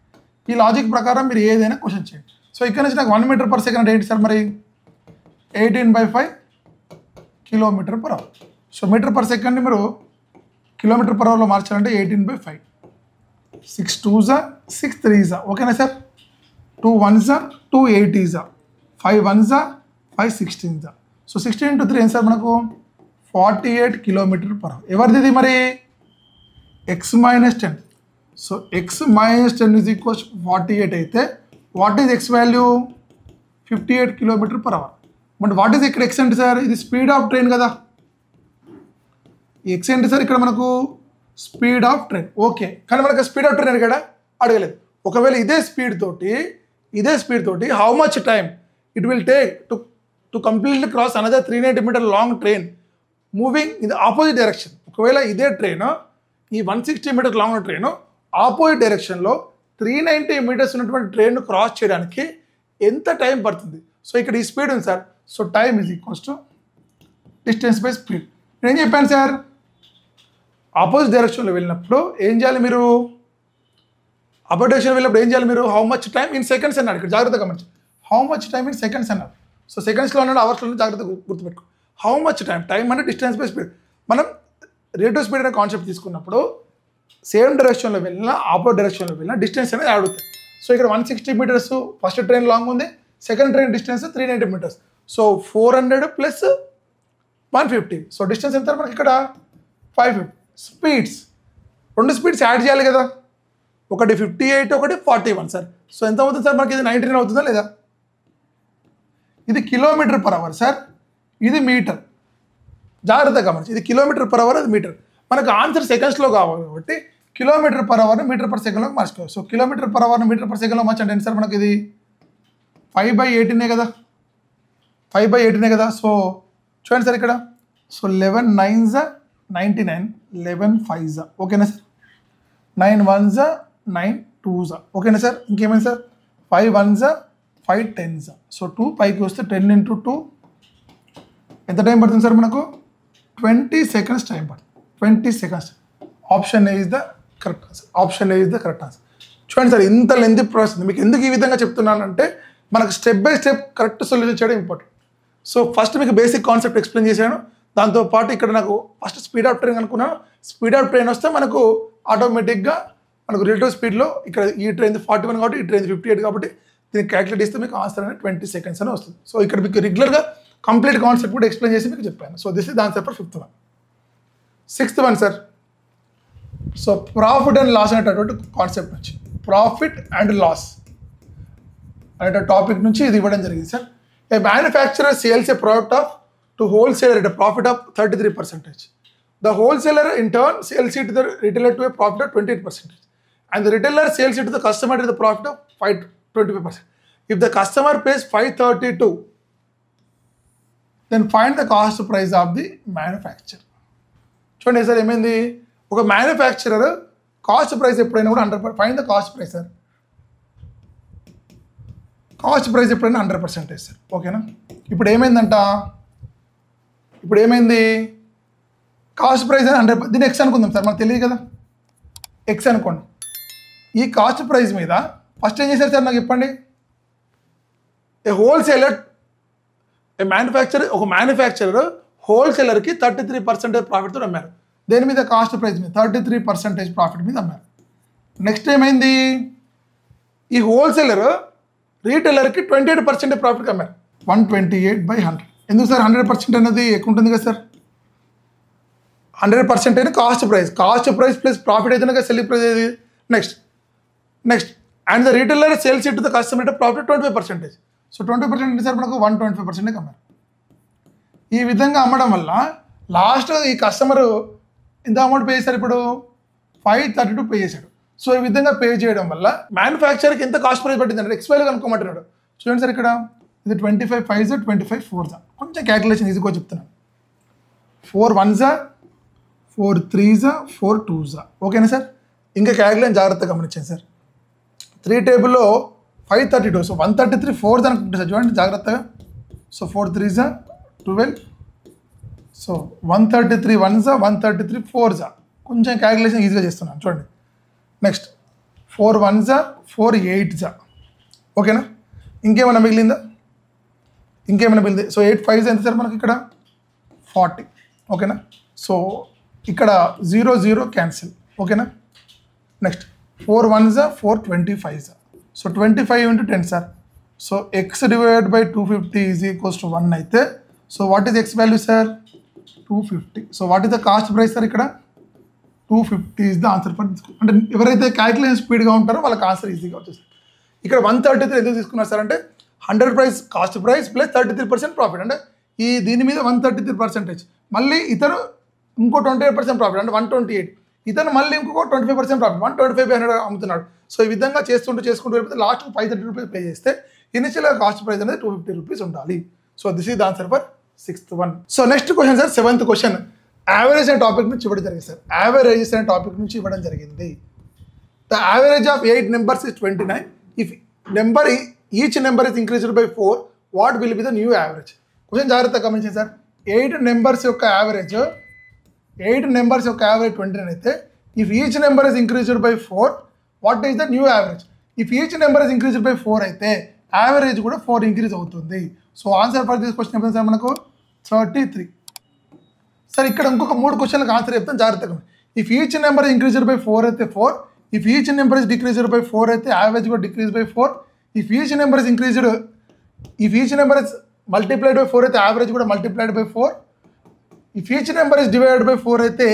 ఈ లాజిక్ ప్రకారం మీరు ఏదైనా క్వశ్చన్ చేయండి. సో ఇక్కడ నుంచి నాకు 1 meter/second అంటే ఏంటి సార్? మరి 18/5 km/h. సో మీటర్/సెకండ్ని మీరు km/hలో మార్చాలంటే 18/5. 6 2s 6 3s. ఓకేనా sir? 2 1s 2 8s, 5 1s 5 16s. So 16 into 3 ఏంటి సార్? మనకు 48 km/h. ఎవరిది మరి? x minus 10. So x minus 10 is equals 48 అయితే what is x value? 58 km/h. But what is ఇక్కడ x అంటే సార్? ఇది స్పీడ్ ఆఫ్ ట్రైన్ కదా. ఈ x అంటే సార్ ఇక్కడ మనకు స్పీడ్ ఆఫ్ ట్రైన్. ఓకే, కానీ మనకు స్పీడ్ ఆఫ్ ట్రైన్ ఇక్కడ అడగలేదు. ఒకవేళ ఇదే స్పీడ్ తోటి how much time it will take to completely cross another 390 meter long train moving in the opposite direction. ఒకవేళ ఇదే ట్రైన్, ఈ 160 meter లాంగ్ ట్రైన్ ఆపోజిట్ డైరెక్షన్లో 390 meters ఉన్నటువంటి ట్రైన్ క్రాస్ చేయడానికి ఎంత టైం పడుతుంది? సో ఇక్కడ ఈ స్పీడ్ ఉంది sir. So time is equals to distance by speed. నేను ఏం చెప్పాను సార్? ఆపోజిట్ డైరెక్షన్లో వెళ్ళినప్పుడు ఏం చేయాలి మీరు? ఆపోజిట్ డైరెక్షన్ వెళ్ళినప్పుడు ఏం చేయాలి మీరు? How much time in seconds అన్నాడు. ఇక్కడ జాగ్రత్తగా గమనించి, how much time in seconds అన్నారు. సో సెకండ్స్లో ఉన్నాడు, అవర్స్లో జాగ్రత్తగా గుర్తుపెట్టుకో. హౌ మచ్ టైం అంటే డిస్టెన్స్ బై స్పీడ్. మనం రిలేటివ్ స్పీడ్ అనే కాన్సెప్ట్ తీసుకున్నప్పుడు సేమ్ డైరెక్షన్లో వెళ్ళినా ఆపోజిట్ డైరెక్షన్లో వెళ్ళినా డిస్టెన్స్ అనేది అడుగుతుంది. సో ఇక్కడ 160 meters ఫస్ట్ ట్రైన్ లాంగ్ ఉంది, second train distance 390 meters. So 400 + 150. So distance ఎంత మనకి ఇక్కడ? 550. స్పీడ్స్, రెండు స్పీడ్స్ యాడ్ చేయాలి కదా, ఒకటి 58, ఒకటి 41 సార్. సో ఎంత అవుతుంది సార్ మనకి? ఇది 19 అవుతుందా లేదా? ఇది km/h సార్, ఇది మీటర్. జాగ్రత్తగా గమనించి, ఇది km/h, అది మీటర్. మనకు ఆన్సర్ సెకండ్స్లో కావాలి కాబట్టి km/h మీటర్/సెకండ్లోకి మార్చుకోవాలి. సో km/h మీటర్/సెకండ్లో మార్చండి ఏంటి సార్? మనకి ఇది 5/18 కదా, 5/18 కదా. సో చూడండి సార్ ఇక్కడ. So 11 9s 99, 11 5s. ఓకేనా సార్? 9 1s 9 2s. ఓకేనా sir? ఇంకేమైంది sir? 5 1s 5 10s. So 2 పైకి వస్తే 10 into 2 ఎంత టైం పడుతుంది సార్ మనకు? 20 seconds టైం పడుతుంది. 20 seconds. Option A is the correct answer. Option A is the correct answer. చూడండి సార్, ఇంత లెంతీ ప్రాసెస్. మీకు ఎందుకు ఈ విధంగా చెప్తున్నానంటే మనకు step by step correct solution చేయడం ఇంపార్టెంట్. సో ఫస్ట్ మీకు బేసిక్ కాన్సెప్ట్ ఎక్స్ప్లెయిన్ చేశాను. దాంతోపాటు ఇక్కడ నాకు ఫస్ట్ స్పీడ్ ఆఫ్ ట్రైన్ అనుకున్నాను. స్పీడ్ ఆఫ్ ట్రైన్ వస్తే మనకు ఆటోమేటిక్గా మనకు రిలేటివ్ స్పీడ్లో ఇక్కడ ఈ ట్రైన్ 41 కాబట్టి ఈ ట్రైన్ 58 కాబట్టి దీన్ని క్యాలిక్యులేట్ చేస్తే మీకు ఆన్సర్ అనేది 20 seconds అని వస్తుంది. సో ఇక్కడ మీకు రెగ్యులర్గా కంప్లీట్ కాన్సెప్ట్ కూడా ఎక్స్ప్లెయిన్ చేసి మీకు చెప్పాను. So this is answer for 5th one. 6th one sir. So profit and loss అనేటటువంటి కాన్సెప్ట్ నుంచి, ప్రాఫిట్ అండ్ లాస్ అనే టాపిక్ నుంచి ఇది ఇవ్వడం జరిగింది sir. A manufacturer sells a product of to wholesaler at a profit of 33%. The wholesaler in turn sells it to the retailer to a profit of 28%. And the retailer sells it to the customer at the profit of 25%. If the customer pays 532, then find the cost price of the manufacturer. చూడండి sir ఏమైంది, ఒక manufacturer cost price ఎప్పుడైనా కూడా 100%, find the cost price sir. Cost price ఎప్పుడైనా 100% sir. ఓకేనా, ఇప్పుడు ఏమైందంట, ఇప్పుడు ఏమైంది, కాస్ట్ ప్రైస్ అని 100, దీన్ని ఎక్స్ అనుకుందాం సార్, మనకు తెలియదు కదా, ఎక్స్ అనుకోండి. ఈ కాస్ట్ ప్రైస్ మీద ఫస్ట్ ఏం చేశారు సార్ నాకు చెప్పండి, ఏ హోల్సేలర్, ఏ మ్యానుఫ్యాక్చరర్, ఒక మ్యానుఫ్యాక్చరర్ హోల్సేలర్కి 33% ప్రాఫిట్తో అమ్మారు. దేని మీద, కాస్ట్ ప్రైస్ మీద 33% ప్రాఫిట్ మీద అమ్మారు. నెక్స్ట్ ఏమైంది, ఈ హోల్సేలర్ రీటైలర్కి 28% ప్రాఫిట్కి అమ్మారు. 128/100. ఎందుకు సార్ 100% అనేది ఎక్కువ ఉంటుంది కదా సార్, 100% అయినా కాస్ట్ ప్రైస్ ప్లస్ ప్రాఫిట్ అయితేనే కదా సెల్లింగ్ ప్రైస్ ఏది. Next and the retailer sales it to the customer at profit 25%. So 20% అంటే సార్ మనకు 125% అమ్మారు. ఈ విధంగా అమ్మడం వల్ల లాస్ట్ ఈ కస్టమర్ ఎంత అమౌంట్ పే చేశారు, ఇప్పుడు 532 పే చేశాడు. సో ఈ విధంగా పే చేయడం వల్ల మ్యానుఫ్యాక్చర్కి ఎంత కాస్ట్ ప్రైస్ పట్టింది అంటే ఎక్స్ వాల్యూ కనుక్కోమంటున్నాడు. చూడండి సార్, ఇక్కడ ఇది 25 5s 25 4s. కొంచెం క్యాలిక్యులేషన్ ఈజీగా చెప్తున్నాను. 4 1s 4 3s 4 2s. ఓకేనా సార్, ఇంకా క్యాలిక్యులేషన్ జాగ్రత్తగా గమనించండి సార్. 3 టేబుల్లో 532, సో 133 4s అనుకుంటే సార్, చూడండి జాగ్రత్తగా. So 4 3s 12, so 133 1s 133 4s. కొంచెం క్యాలిక్యులేషన్ ఈజీగా చేస్తున్నాను చూడండి. Next 4 1s 4 8s. ఓకేనా, ఇంకేమైనా మిగిలిందా, ఇంకేమైనా మిగిలింది. సో 8 5s ఎంత సార్ మనకి ఇక్కడ 40. ఓకేనా, సో ఇక్కడ 0 0 క్యాన్సిల్. ఓకేనా, next 4 1s 4 25s. So 25 into 10 sir. So x divided by 250 is equals to 1 అయితే, so what is X value sir 250. So what is the cost price sir, ఇక్కడ 250 is the answer for this. అంటే ఎవరైతే calculation స్పీడ్గా ఉంటారో వాళ్ళకి answer ఈజీగా వచ్చేస్తుంది. ఇక్కడ 133 ఎందుకు తీసుకున్నారు సార్ అంటే 100 price cost price plus 33% profit. అంటే ఈ దీని మీద 133%, మళ్ళీ ఇతను ఇంకో 28% ప్రాఫిట్ అంటే 128, ఇతను మళ్ళీ ఇంకొక 25% ప్రాఫిట్ 125 అమ్ముతున్నాడు. సో ఈ విధంగా చేసుకుంటూ వెళ్ళిపోతే లాస్ట్ 530 రూపీస్ పే చేస్తే ఇనిషియల్గా కాస్ట్ ప్రైస్ అనేది 250 రూపీస్ ఉండాలి. So this is the answer for 6th one. So next question sir, 7th question. Average అనే టాపిక్ నుంచి ఇవ్వడం జరిగింది సార్. యావరేజెస్ అనే టాపిక్ నుంచి ఇవ్వడం జరిగింది. The average of 8 numbers is 29. If each number is increased by 4, what will be the new average. Question జాగ్రత్తగా గమనించండి సార్. 8 numbers యొక్క యావరేజ్ 29 అయితే, if each number is increased by 4, what is the new average. If each number is increased by 4 అయితే average కూడా 4 increase అవుతుంది. So answer for this question ఏమైంది sir మనకు 33. Sir ఇక్కడ ఇంకొక 3 క్వశ్చన్లకు ఆన్సర్ చెప్తాను జాగ్రత్తగా. If each number increased by 4 అయితే 4, if each number is decreased by 4 అయితే యావరేజ్ కూడా decrease by 4, if each number is multiplied by 4 అయితే యావరేజ్ కూడా multiplied by 4, if each number is divided by 4 అయితే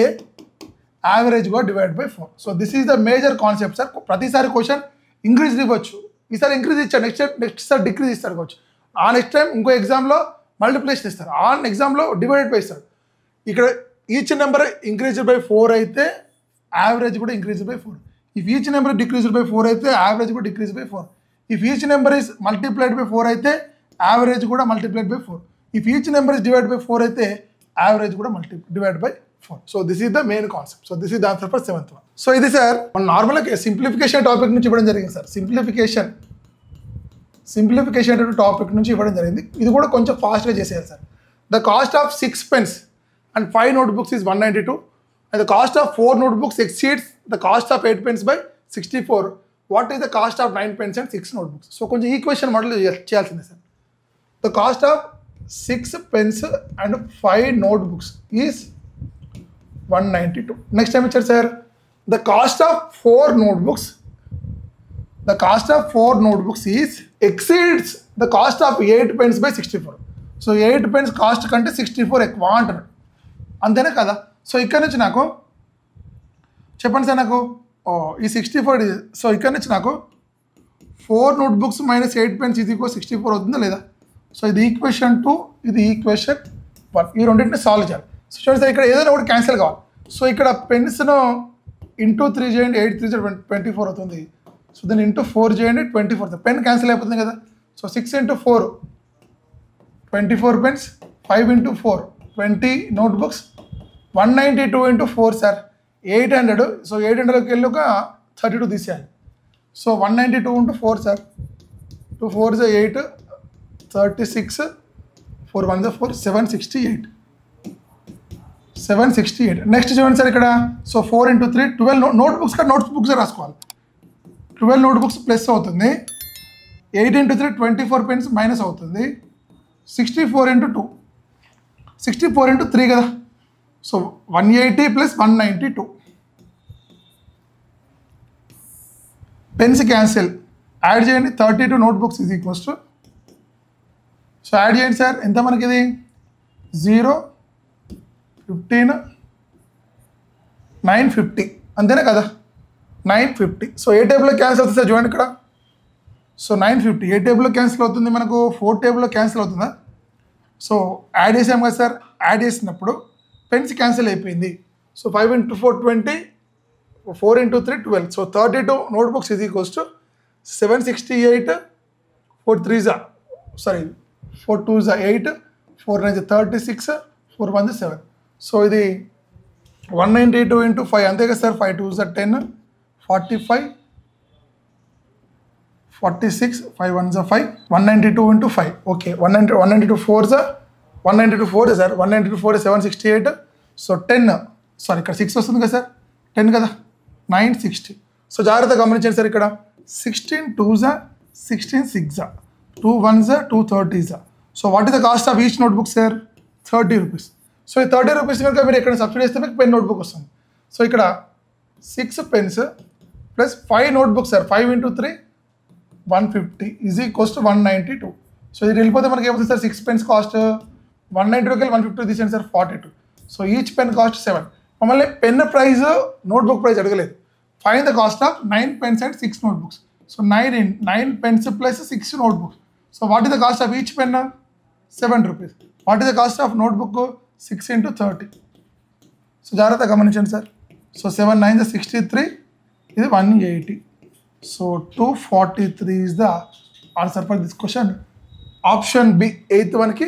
యావరేజ్ కూడా divide by 4. So this is the major concept sir. ప్రతిసారి question increase ఇవ్వచ్చు, ఈసారి increase ఇచ్చారు, next sir decrease ఇస్తారు కావచ్చు, ఆ నెక్స్ట్ టైం ఇంకో ఎగ్జామ్లో మల్టిప్లికేషన్ ఇస్తారు, ఆ ఎగ్జామ్లో డివైడెడ్ బై ఇస్తారు. ఇక్కడ ఈచ్ నెంబర్ ఇంక్రీజ్డ్ బై 4 అయితే యావరేజ్ కూడా increase by 4. If each number decreased by 4 అయితే యావరేజ్ కూడా decrease by 4. If each number is multiplied by 4 అయితే యావరేజ్ కూడా multiplied by 4. If each number is divide by 4 అయితే average కూడా divide by 4. So this is the main concept. So this is the answer for 7th one. So ఇది sir మన నార్మల్గా simplification topic నుంచి ఇవ్వడం జరిగింది సార్. సింప్లిఫికేషన్ టాపిక్ నుంచి ఇవ్వడం జరిగింది. ఇది కూడా కొంచెం ఫాస్ట్గా చేసేయాలి sir. The cost of 6 pens and 5 notebooks is 192, and the cost of 4 notebooks exceeds the cost of 8 pens by 64. What is the cost of 9 pens and 6 notebooks? So కొంచెం equation model చేయాల్సిందే sir. The cost of 6 pens and 5 notebooks is 192. Next time ఇచ్చారు sir. The cost of 4 notebooks is exceeds the cost of 8 pens by 64. So 8 pens cost కంటే 64 ఎక్కువ అంటున్నాడు, అంతేనా కదా. So ఇక్కడ నుంచి నాకు చెప్పండి సార్, నాకు ఈ 64, సో ఇక్కడ నుంచి నాకు 4 notebooks minus 8 pens ఇది 64 అవుతుందా లేదా. సో ఇది ఈక్వేషన్ 2, ఇది ఈక్వేషన్ 1 ఈ రెండింటిని సాల్వ్ చేయాలి. సో చూడండి సార్ ఇక్కడ ఏదైనా ఒకటి క్యాన్సిల్ కావాలి. సో ఇక్కడ పెన్స్ను ఇంటూ 3 చేయండి, 8 3 24 అవుతుంది. సో దాన్ని ఇంటూ 4 చేయండి, 24 పెన్ క్యాన్సిల్ అయిపోతుంది కదా. So 6 × 4 24 pens, 5 × 4 20 notebooks, 192 × 4 sir 800. So 800కి వెళ్ళి ఒక 32 తీసేయాలి. So 192 × 4 sir, 2 4 8 36 4 1 4 768. నెక్స్ట్ చూడండి సార్ ఇక్కడ. సో 4 × 3 12 నోట్బుక్స్ కదా, నోట్బుక్స్ రాసుకోవాలి. 12 నోట్బుక్స్ ప్లస్ అవుతుంది, 8 × 3 24 పెన్స్ మైనస్ అవుతుంది, 64 × 2 64 × 3 కదా. సో 180 + 192 పెన్స్ క్యాన్సిల్, యాడ్ చేయండి 32 notebooks is equals to. So add చేయండి సార్, ఎంత మనకి ఇది 0 15 950 అంతేనా కదా, 950. సో ఏ టేబుల్లో క్యాన్సిల్ అవుతుంది సార్ చూడండి ఇక్కడ. సో 950 ఏ టేబుల్లో క్యాన్సిల్ అవుతుంది మనకు, 4 టేబుల్లో క్యాన్సిల్ అవుతుందా. సో యాడ్ చేసాం కదా సార్, యాడ్ చేసినప్పుడు పెన్స్ క్యాన్సిల్ అయిపోయింది. So 5 × 4 20, 4 × 3 12. So 32 notebooks is equals to 768, 4 3 4 2 8, 4 9 36, 4 1 7. So ఇది 192 × 5 అంతే కదా sir, 5 2 10 45 46 5 1 5 192 × 5 okay. 192 4 192 4 sir, 192 4 768. So 10 sorry ఇక్కడ 6 వస్తుంది కదా సార్, 10 కదా 960. సో జాగ్రత్తగా గమనించండి సార్ ఇక్కడ 16 2 16 6 2 1 2 30. So what is the cost of each notebook sir, 30 rupees. So ఈ 30 రూపీస్ కనుక మీరు ఎక్కడ సబ్సిడీ ఇస్తే మీకు పెన్ నోట్బుక్ వస్తుంది. సో ఇక్కడ 6 pens plus 5 notebooks sir, 5 × 3 150 is equals to 192. So ఇది వెళ్ళిపోతే మనకి ఏమవుతుంది సార్, 6 పెన్స్ కాస్ట్ 192కి వెళ్ళి 150 తీసేయండి sir 42. So each pen cost 7. మమ్మల్ని పెన్ ప్రైస్ నోట్బుక్ ప్రైస్ అడగలేదు. Find the cost of 9 pens and 6 notebooks. So 9 pens plus 6 notebooks. So what is the cost of each pen, 7 rupees. What is the cost of notebook, 6 × 30. So జాగ్రత్తగా గమనించండి sir. So 7 9 63, ఇది 180. So 243 is the answer for this question. Option B, 8th వన్కి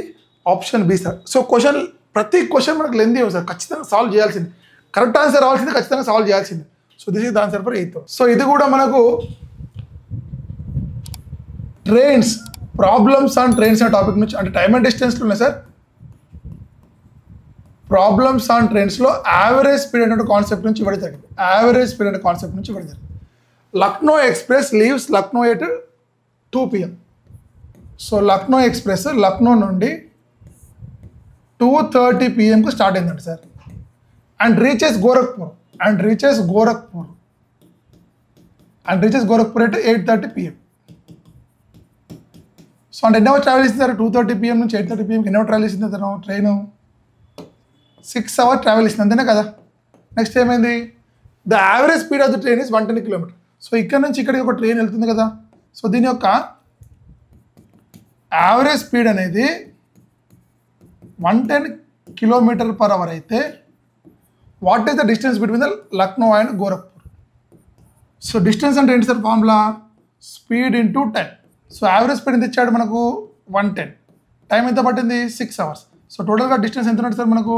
option B sir. So question ప్రతి question మనకు lengthy sir, ఖచ్చితంగా solve చేయాల్సింది, correct answer రావాల్సింది, ఖచ్చితంగా సాల్వ్ చేయాల్సింది. So this is the answer for 8th. So ఇది కూడా మనకు ట్రైన్స్, ప్రాబ్లమ్స్ ఆన్ ట్రైన్స్ అనే టాపిక్ నుంచి, అంటే టైమ్ అండ్ డిస్టెన్స్లో ఉన్నాయి సార్. ప్రాబ్లమ్స్ ఆన్ ట్రైన్స్లో యావరేజ్ స్పీడ్ అనే కాన్సెప్ట్ నుంచి ఇవ్వడం జరిగింది. యావరేజ్ స్పీడ్ అనే కాన్సెప్ట్ నుంచి ఇవ్వడం జరిగింది. Lucknow express leaves Lucknow at 2 PM. So Lucknow express Lucknow నుండి 2:30 PM స్టార్ట్ అయిందండి sir. And reaches Gorakhpur at 8:30 PM. So అంటే ఎన్ని అవర్స్ ట్రావెల్ చేసింది సార్, 2:30 PM నుంచి 8:30 PM ఎన్ని అవర్స్ ట్రావెల్ చేసింది తను ట్రైన్, 6 hours ట్రావెల్ చేసింది అంతేనే కదా. నెక్స్ట్ ఏమైంది, the average speed of the train is 110 km. So ఇక్కడ నుంచి ఇక్కడికి ఒక ట్రైన్ వెళ్తుంది కదా. సో దీని యొక్క యావరేజ్ స్పీడ్ అనేది 110 km/h అయితే what is the distance between the Lucknow and Gorakhpur. So distance అంటే ఏంటి sir, formula speed into time. So average speed ఎంత ఇచ్చాడు మనకు 110, టైం ఎంత పట్టింది 6 hours. సో టోటల్గా డిస్టెన్స్ ఎంత ఉంటుంది సార్ మనకు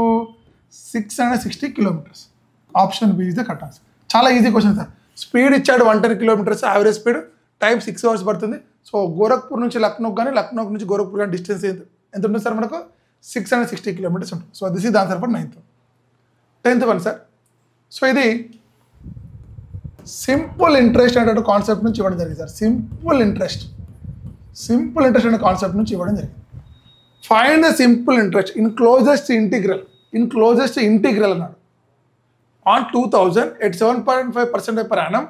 660 km. Option B is the correct answer. చాలా ఈజీ క్వశ్చన్ సార్. స్పీడ్ ఇచ్చాడు 110 km average speed, time 6 hours పడుతుంది. సో గోరఖ్పూర్ నుంచి లక్నోకి కానీ లక్నో నుంచి గోరఖ్పూర్ కానీ డిస్టెన్స్ ఎంత ఉంటుంది సార్ మనకు 660 km ఉంటుంది. So this is the answer for 9th. 10th one sir. So ఇది సింపుల్ ఇంట్రెస్ట్ అనే కాన్సెప్ట్ నుంచి ఇవ్వడం జరిగింది సార్. సింపుల్ ఇంట్రెస్ట్ అనే కాన్సెప్ట్ నుంచి ఇవ్వడం జరిగింది. Find the simple interest in closest integral అన్నాడు on 2000 at 7.5% per annum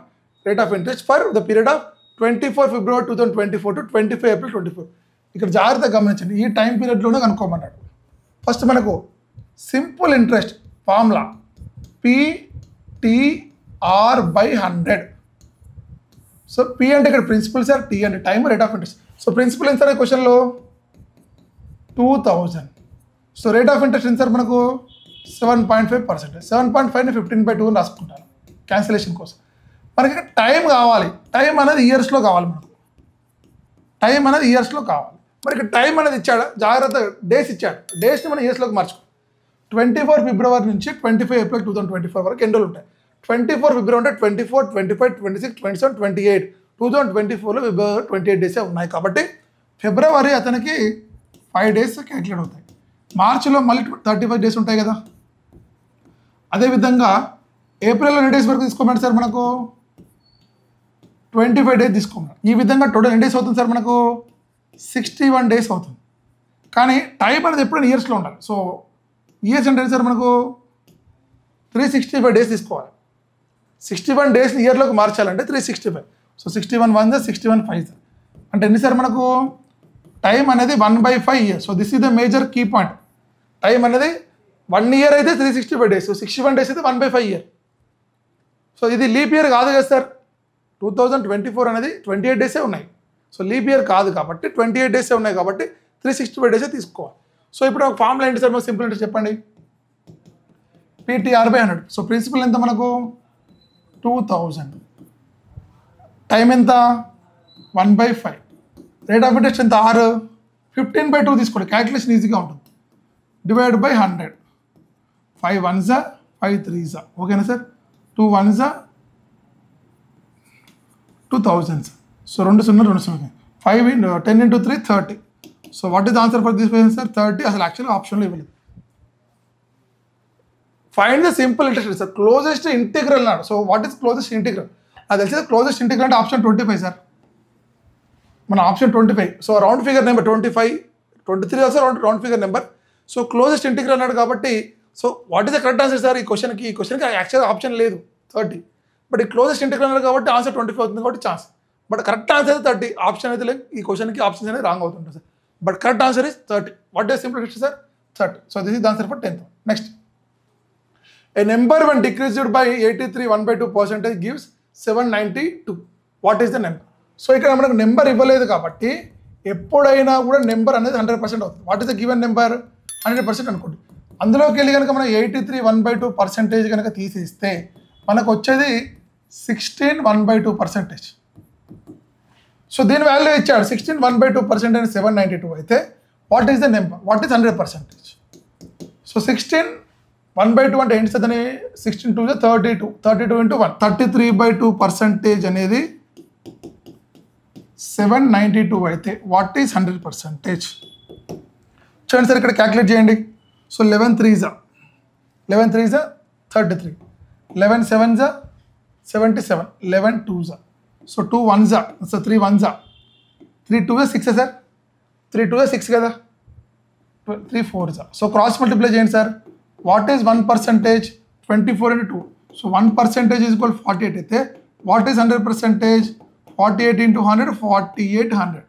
rate of interest for the period of 24 February 2024 to 25 April 24. ఇక్కడ జాగ్రత్తగా గమనించండి, ఈ టైం పీరియడ్లోనే కనుక్కోమన్నాడు. ఫస్ట్ మనకు simple interest formula PTR/100. So P అంటే ఇక్కడ ప్రిన్సిపల్ సార్, T అంటే time, rate of interest. So principal ఎంత క్వశ్చన్లో 2000, సో రేట్ ఆఫ్ ఇంట్రెస్ట్ ఎంత సార్ మనకు 7.5%. 7.5ని 15/2 అని రాసుకుంటాను క్యాన్సిలేషన్ కోసం. మనకి టైం కావాలి, టైం అనేది ఇయర్స్లో కావాలి మనకు, టైం అనేది ఇయర్స్లో కావాలి. మనకి టైం అనేది ఇచ్చాడు, జాగ్రత్త డేస్ ఇచ్చాడు, డేస్ని మనం ఇయర్స్లోకి మార్చుకో. 24 ఫిబ్రవరి నుంచి 25 ఏప్రిల్ 2024 వరకు ఎన్ని రోజులు ఉంటాయి? 24 ఫిబ్రవరి అంటే 24, 25, 26, 27, 28. 2024లో ఫిబ్రవరి 28 డేసే ఉన్నాయి కాబట్టి ఫిబ్రవరి అతనికి 5 డేస్ క్యాల్కులేట్ అవుతాయి. మార్చిలో మళ్ళీ 35 డేస్ ఉంటాయి కదా. అదేవిధంగా ఏప్రిల్లో ఎన్ని డేస్ వరకు తీసుకోమంటే సార్ మనకు 25 డేస్ తీసుకోమన్నారు. ఈ విధంగా టోటల్ ఎన్ని డేస్ అవుతుంది సార్ మనకు 61 డేస్ అవుతుంది. కానీ టైం అనేది ఎప్పుడైనా ఇయర్స్లో ఉండాలి. సో ఇయర్స్ అంటే సార్ మనకు 365 డేస్ తీసుకోవాలి. 61 డేస్ని ఇయర్లోకి మార్చాలంటే 365. సో 61 1 61 5 అంటే ఎన్ని సార్ మనకు టైం అనేది 1/5 years. So this is the major key point. Time అనేది 1 ఇయర్ అయితే 365 డేస్, 61 డేస్ అయితే 1/5 ఇయర్. సో ఇది లీప్ ఇయర్ కాదు కదా సార్. 2024 అనేది 28 డేసే ఉన్నాయి. సో లీప్ ఇయర్ కాదు కాబట్టి 28 డేసే ఉన్నాయి కాబట్టి 365 డేసే తీసుకోవాలి. సో ఇప్పుడు ఒక ఫార్ములా ఏంటి సార్ మనకు సింపుల్ అంటే చెప్పండి. PTR/100. సో ప్రిన్సిపల్ ఎంత మనకు 2000, టైం ఎంత 1/5, రేట్ ఆఫ్ ఇంట్రెస్ట్ ఎంత 6, 15/2 తీసుకోండి, క్యాల్కులేషన్ ఈజీగా ఉంటుంది. Divide by 100, 5 1s 5 3s. ఓకేనా sir? 2 1s 2000. So 2 0 2 0 5 10 into 3 30. So what is answer for this question sir? 30. అసలు యాక్చువల్గా ఆప్షన్లో ఇవ్వలేదు. Find the simple interest sir. Closest integral అన్నాడు. So what is closest integral? అది తెలిసి క్లోజెస్ట్ ఇంటిగ్రల్ అంటే ఆప్షన్ 25 సార్. మన option 25. So round figure number 25, 23 also round figure number. So closest integral అన్నాడు కాబట్టి so what is the correct answer sir? ఈ క్వశ్చన్కి యాక్చువల్గా ఆప్షన్ లేదు 30. బట్ ఈ క్లోజెస్ట్ ఇంటిగ్రల్ అన్నాడు కాబట్టి ఆన్సర్ 25 అవుతుంది కాబట్టి chance. But correct answer 30. Option అయితే లేదు. ఈ క్వశ్చన్కి ఆప్షన్స్ అనేది రాంగ్ అవుతుంటుంది sir. But correct answer is 30. What is simple interest sir? 30. So this is the answer for 10th. Next, a number when decreased by 83 1/2% gives 792. What is the number? So ఇక్కడ మనకు number ఇవ్వలేదు కాబట్టి ఎప్పుడైనా కూడా number అనేది 100% అవుతుంది. What is the given number? 100% అనుకోండి. అందులోకి వెళ్ళి కనుక మనం 83 1/2% కనుక తీసేస్తే మనకు వచ్చేది 16 1/2%. సో దీని వాల్యూ ఇచ్చాడు 16 1/2% అని 792 అయితే what is the number? What is 100%? So 16 1/2 అంటే ఏంటి సార్? దాన్ని 16 2 32, 32 into 1 33/2% అనేది 792 అయితే వాట్ ఈస్ 100%? చూడండి సార్, ఇక్కడ క్యాల్కులేట్ చేయండి. So 11 3s 33, 11 7s 77, 11 2s. So 2 1s, so 3 1s, 3 2s 6 sir, 3 2s 6 కదా, 3 4s. సో క్రాస్ మల్టిప్లై చేయండి sir. What is 1%? 24 into 2. So 1% is equal 48 అయితే what is 100%? 48 into 100 4800.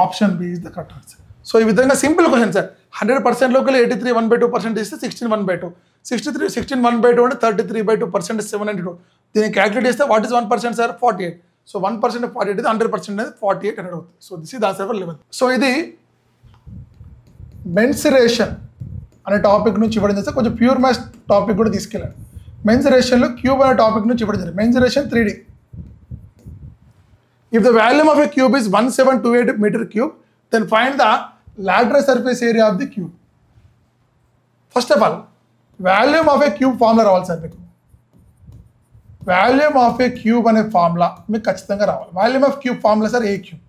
Option B is the correct answer. So ఈ విధంగా simple question sir. 100%లోకి 83 1/2% ఇస్తే 16 1/2, 16 1/2 అంటే 33/2% 792. దీన్ని calculate చేస్తే what is 1% sir? 48. So 1% 48 అయితే 100% అనేది 4800 అవుతుంది. So this is the answer for 11th. So ఇది మెన్సురేషన్ అనే టాపిక్ నుంచి ఇవ్వడం చేస్తే కొంచెం ప్యూర్ మ్యాథ్స్ టాపిక్ కూడా తీసుకెళ్ళాడు. మెన్సురేషన్లో క్యూబ్ అనే టాపిక్ నుంచి ఇవ్వడం జరిగింది. Mensuration 3D. If the volume of a cube is 1728 meter cube, then find the lateral surface area of the cube. First of all volume of a cube formula రావాలి sir మీకు. Volume of a cube అనే formula మీకు ఖచ్చితంగా రావాలి. Volume of cube formula sir a cube.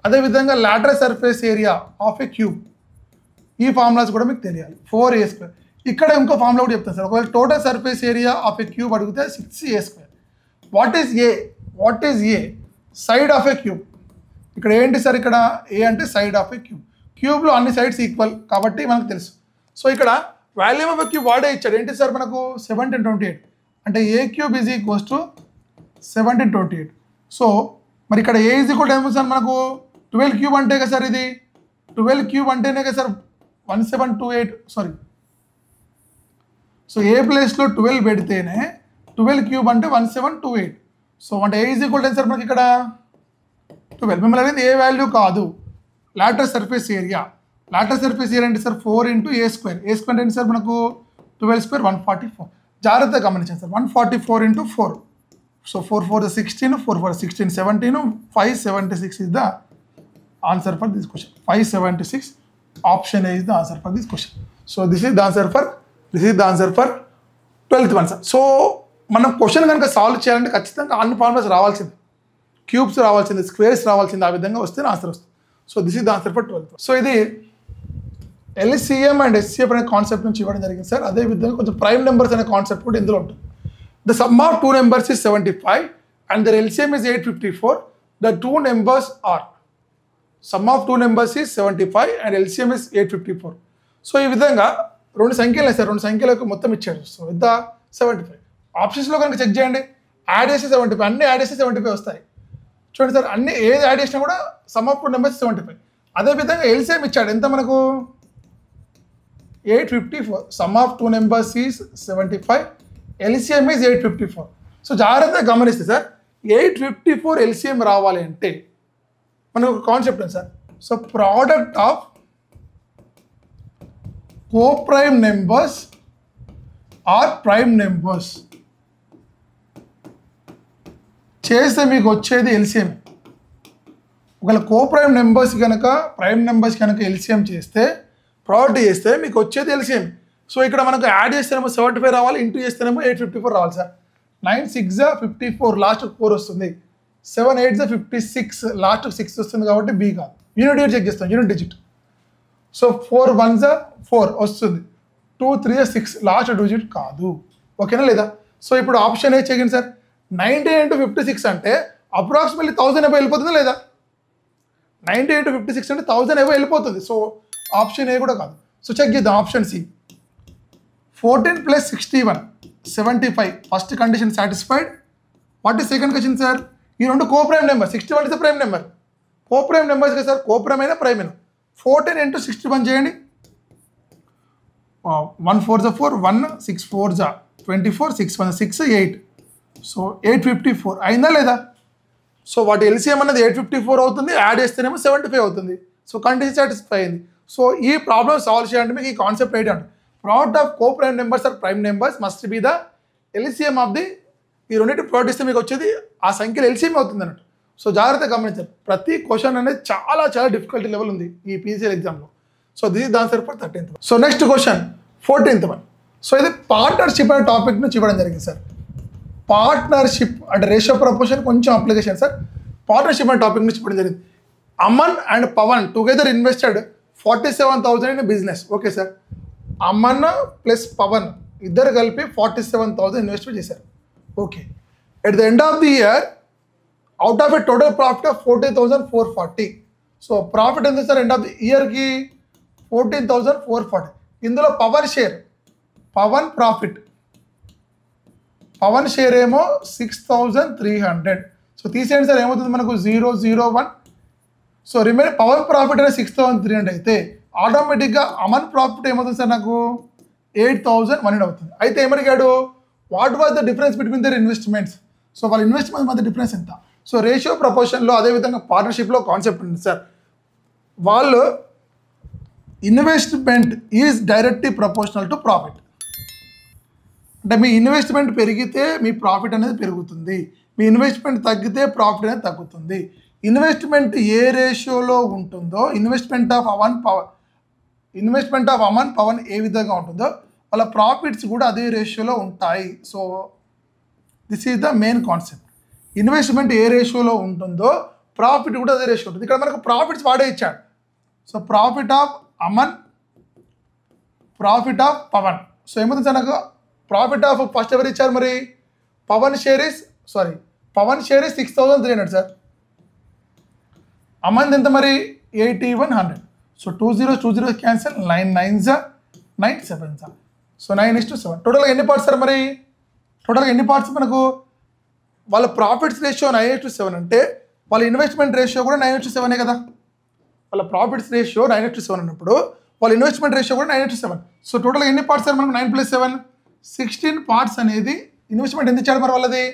అదేవిధంగా lateral surface area of a cube, ఈ formulas కూడా మీకు తెలియాలి. 4a². ఇక్కడ ఇంకో ఫార్ములా కూడా చెప్తాను సార్. ఒకవేళ total surface area of a cube అడిగితే 6a². What is a? What is a? Side of a cube. ఇక్కడ ఏంటి సార్? ఇక్కడ ఏ అంటే సైడ్ ఆఫ్ ఏ క్యూబ్. క్యూబ్లో అన్ని సైడ్స్ ఈక్వల్ కాబట్టి మనకు తెలుసు. సో ఇక్కడ వాల్యూమ్ ఆఫ్ ఏ క్యూబ్ వాడే ఇచ్చాడు. ఏంటి సార్ మనకు 1728 అంటే a cube is equals to 1728. సో మరి ఇక్కడ a is equal to sir మనకు 12 క్యూబ్ అంటే కదా సార్, ఇది 12 క్యూబ్ అంటేనే కదా సార్ 1728. సారీ, సో ఏ ప్లేస్లో 12 పెడితేనే 12 క్యూబ్ అంటే 1728. సో అంటే a is equal to sir మనకి ఇక్కడ 12. మిమ్మల్ని అనేది ఏ వాల్యూ కాదు, lateral surface area. Lateral surface area ఏంటి సార్ 4 ఇంటూ ఏ స్క్వేర్ ఏంటి సార్ మనకు 12 స్క్వేర్ 144. జాగ్రత్తగా గమనించండి sir 144 into 4. So 4 4 16, 4 4 16 17, 576 is the answer for this question. 576 option A is the answer for this question. So this is the answer for 12th one sir. So మనం question కనుక solve చేయాలంటే ఖచ్చితంగా అన్ని formulas రావాల్సింది, cubes రావాల్సింది, squares రావాల్సింది, ఆ విధంగా వస్తే ఆన్సర్ వస్తుంది. So this is the answer for 12th. So ఇది ఎల్సిఎం అండ్ ఎస్సిఎఫ్ అనే కాన్సెప్ట్ నుంచి ఇవ్వడం జరిగింది సార్. అదేవిధంగా కొంచెం ప్రైమ్ నెంబర్స్ అనే కాన్సెప్ట్ కూడా ఇందులో ఉంటుంది. The sum of two numbers is 75 and their LCM is 854. The two numbers are sum of two numbers is 75 and LCM is 854. So ఈ విధంగా రెండు సంఖ్యలు సార్, రెండు సంఖ్యలకు మొత్తం ఇచ్చాడు. సో విత్ ద 75 ఆప్షన్స్లో కనుక చెక్ చేయండి, యాడ్ చేస్తే 75, అన్ని యాడ్ చేస్తే 75 వస్తాయి. చూడండి సార్, అన్ని ఏది యాడ్ చేసినా కూడా సమ్ ఆఫ్ టూ నెంబర్స్ 75. అదేవిధంగా ఎల్సిఎం ఇచ్చాడు ఎంత మనకు 854. Some of two numbers is 75, LCM is 854. So జాగ్రత్తగా గమనిస్తే సార్ 854 ఎల్సిఎం రావాలి అంటే మనకు ఒక కాన్సెప్ట్ ఉంది sir. So product of coprime numbers are prime numbers చేస్తే మీకు వచ్చేది ఎల్సిఎం. ఒకవేళ కోప్రైమ్ నెంబర్స్ కనుక ప్రైమ్ నెంబర్స్ కనుక ఎల్సిఎం చేస్తే, ప్రోడక్ట్ చేస్తే మీకు వచ్చేది ఎల్సిఎం. సో ఇక్కడ మనకు యాడ్ చేస్తేనేమో 75 రావాలి, ఇంటూ చేస్తేనేమో 854 రావాలి సార్. 9 6 54, లాస్ట్ 4 వస్తుంది. 7 8 56, లాస్ట్ 6 వస్తుంది కాబట్టి బి కాదు. యూనిట్ డిజిట్ చెక్ చేస్తాం, యూనిట్ డిజిట్. సో 4 1 4 వస్తుంది. 2 3 6, లాస్ట్ డిజిట్ కాదు. ఓకేనా లేదా? సో ఇప్పుడు ఆప్షన్ ఏ చెయ్యండి సార్. 90 into 56 అంటే అప్రాక్సిమేట్లీ 1000 ఎబో వెళ్ళిపోతుందా లేదా? 90 into 56 అంటే 1000 ఎబో వెళ్ళిపోతుంది. సో ఆప్షన్ ఏ కూడా కాదు. సో చెక్ చేద్దాం option C. 14 + 61 75, first condition satisfied. What is second question sir? ఈ రెండు coprime number. 61 is prime number. Coprime numbers కదా సార్, కోప్రైమ్ అయినా ప్రైమ్ అయినా. 14 into 61 చేయండి. 1 4 4, 1 6 4 24, 6 1 6 8. సో 854 అయిందా లేదా? సో వాటి ఎల్సిఎం అనేది 854 అవుతుంది, యాడ్ చేస్తేనేమో 75 అవుతుంది. సో కండిషన్ సాటిస్ఫై అయింది. సో ఈ ప్రాబ్లమ్ సాల్వ్ చేయాలంటే మీకు ఈ కాన్సెప్ట్ ఏంటి అంటే, product of co prime numbers are prime numbers must be the LCM of the, ఈ రెండింటి ప్రోడక్ట్ ఇస్తే మీకు వచ్చేది ఆ సంఖ్యలో ఎల్సిఎం అవుతుంది అన్నట్టు. సో జాగ్రత్తగా గమనించారు, ప్రతి క్వశ్చన్ అనేది చాలా చాలా డిఫికల్టీ లెవెల్ ఉంది ఈ పీసీఎల్ ఎగ్జామ్లో. So this is the answer for 13th. So next question 14th one. So ఇది పార్ట్నర్షిప్ అనే టాపిక్ నుంచి ఇవ్వడం జరిగింది సార్. పార్ట్నర్షిప్ అంటే రేషియో ప్రపోర్షన్ కొంచెం అప్లికేషన్ సార్. పార్ట్నర్షిప్ అనే టాపిక్ నుంచి ఇవ్వడం జరిగింది. Aman and Pavan together invested 47,000 in business. Okay sir, Aman plus Pavan ఇద్దరు కలిపి 47,000 ఇన్వెస్ట్మెంట్ చేశారు. Okay, at the end of the year out of a total profit of 40,440. So profit ఎంత సార్ ఎండ్ ఆఫ్ ది ఇయర్కి? 14,440. ఇందులో Pavan share, Pavan profit, Pavan share ఏమో 6,300. So తీసేయండి sir, ఏమవుతుంది మనకు 001. సో రిమైన్ పవన్ ప్రాఫిట్ అనేది 6,300 అయితే ఆటోమేటిక్గా అమన్ ప్రాఫిట్ ఏమవుతుంది సార్ నాకు 8,100 అవుతుంది. అయితే ఏమడిగాడు, what was the difference between their investments? So వాళ్ళ ఇన్వెస్ట్మెంట్ మధ్య డిఫరెన్స్ ఎంత? సో రేషియో ప్రపోర్షన్లో అదేవిధంగా పార్ట్నర్షిప్లో కాన్సెప్ట్ ఉంది సార్. వాళ్ళు investment is directly proportional to profit. అంటే మీ ఇన్వెస్ట్మెంట్ పెరిగితే మీ ప్రాఫిట్ అనేది పెరుగుతుంది, మీ ఇన్వెస్ట్మెంట్ తగ్గితే ప్రాఫిట్ అనేది తగ్గుతుంది. ఇన్వెస్ట్మెంట్ ఏ రేషియోలో ఉంటుందో, ఇన్వెస్ట్మెంట్ ఆఫ్ అమన్ పవన్ ఏ విధంగా ఉంటుందో వాళ్ళ ప్రాఫిట్స్ కూడా అదే రేషియోలో ఉంటాయి. So this is the main concept. Investment ఏ రేషియోలో ఉంటుందో ప్రాఫిట్ కూడా అదే రేషియో ఉంటుంది. ఇక్కడ మనకు ప్రాఫిట్స్ వాడే ఇచ్చాడు. So profit of Aman, profit of Pavan. So ఏమవుతుంది సార్ నాకు ప్రాఫిట్ ఆఫ్ ఫస్ట్ ఎవరు ఇచ్చారు మరి? Pavan share is 6,300 sir. Aman ఎంత మరి? 8,100. So 2 zeros 2 zeros cancel, 9 9s 9 7s. So 9:7. టోటల్గా ఎన్ని పార్ట్స్ సార్ మరి? టోటల్గా ఎన్ని పార్ట్స్ మనకు? వాళ్ళ ప్రాఫిట్స్ రేషియో 9:7 అంటే వాళ్ళ ఇన్వెస్ట్మెంట్ రేషియో కూడా 9:7 కదా. వాళ్ళ ప్రాఫిట్స్ రేషియో 9:7 అన్నప్పుడు వాళ్ళ ఇన్వెస్ట్మెంట్ రేషియో కూడా 9:7. సో టోటల్గా ఎన్ని పార్ట్స్ సార్ మనకు? 9 + 7 16 పార్ట్స్ అనేది ఇన్వెస్ట్మెంట్ ఎంత ఇచ్చాడు మరి వాళ్ళది?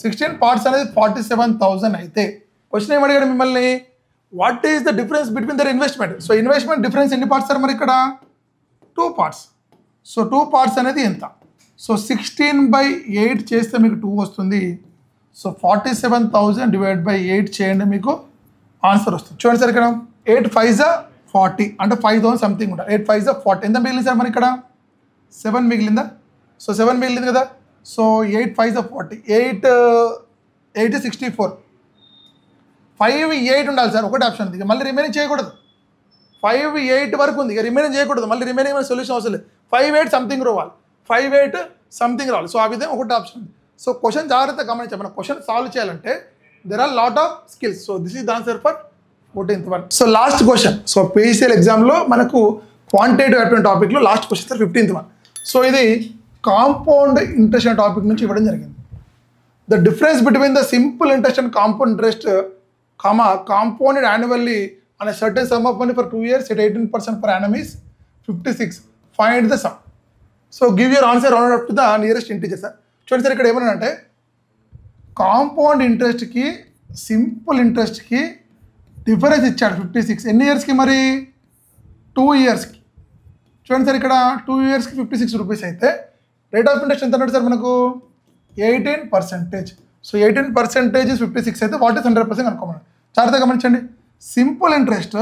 16 పార్ట్స్ అనేది 47,000 అయితే క్వశ్చన్ ఏమడిగాడు మిమ్మల్ని? What is the difference between their investment. So investment difference ఎన్ని పార్ట్స్ సార్ మరి ఇక్కడ 2 పార్ట్స్. సో 2 పార్ట్స్ అనేది ఎంత? సో 16/8 చేస్తే మీకు 2 వస్తుంది. సో 47,000 డివైడ్ బై 8 చేయండి, మీకు ఆన్సర్ వస్తుంది. చూడండి సార్ ఇక్కడ 8 5 40 అంటే 5,000 సంథింగ్ ఉంటుంది. 8 5 40 ఎంత మిగిలింది సార్ మరి ఇక్కడ 7 మిగిలిందా? సో 7 మిగిలింది కదా. సో 8 5 40 8 64 5 8 ఉండాలి సార్, ఒకటి ఆప్షన్ ఉంది. ఇక మళ్ళీ రిమైనింగ్ చేయకూడదు. 5 8 వరకు ఉంది, ఇక రిమైనింగ్ చేయకూడదు. మళ్ళీ రిమైనింగ్ సొల్యూషన్ అవసరం లేదు. 5 8 సంథింగ్ రావాలి, 5 8 సంథింగ్ రావాలి. సో ఆ విధంగా ఒకటి ఆప్షన్ ఉంది. సో క్వశ్చన్ జాగ్రత్తగా గమనించాలి. మనం క్వశ్చన్ సాల్వ్ చేయాలంటే there are lot of skills. So this is the answer for 14th one. So last question. So PCL ఎగ్జామ్లో మనకు క్వాంటిటేటివ్ అటువంటి టాపిక్లో last question sir 15th one. So ఇది కాంపౌండ్ ఇంట్రెస్ట్ అనే టాపిక్ నుంచి ఇవ్వడం జరిగింది. The difference between the simple interest and compound interest compounded annually on a certain sum of money for 2 years at 18% per annum is 56. Find the sum. So give your answer rounded up to the nearest integer sir. చూడండి sir ఇక్కడ ఏమన్నా అంటే compound ఇంట్రెస్ట్కి simple ఇంట్రెస్ట్కి difference ఇచ్చాడు 56. ఎన్ని ఇయర్స్కి మరి 2 ఇయర్స్కి. చూడండి సార్ ఇక్కడ 2 ఇయర్స్కి 56 రూపీస్ అయితే రేట్ ఆఫ్ ఇంట్రెస్ట్ ఎంత అన్నాడు సార్ మనకు 18%. సో 18% ఇస్ 56 అయితే వాట్ ఇస్ 100% అనుకోమన్నాడు. జాగ్రత్తగా గమనించండి. సింపుల్ ఇంట్రెస్ట్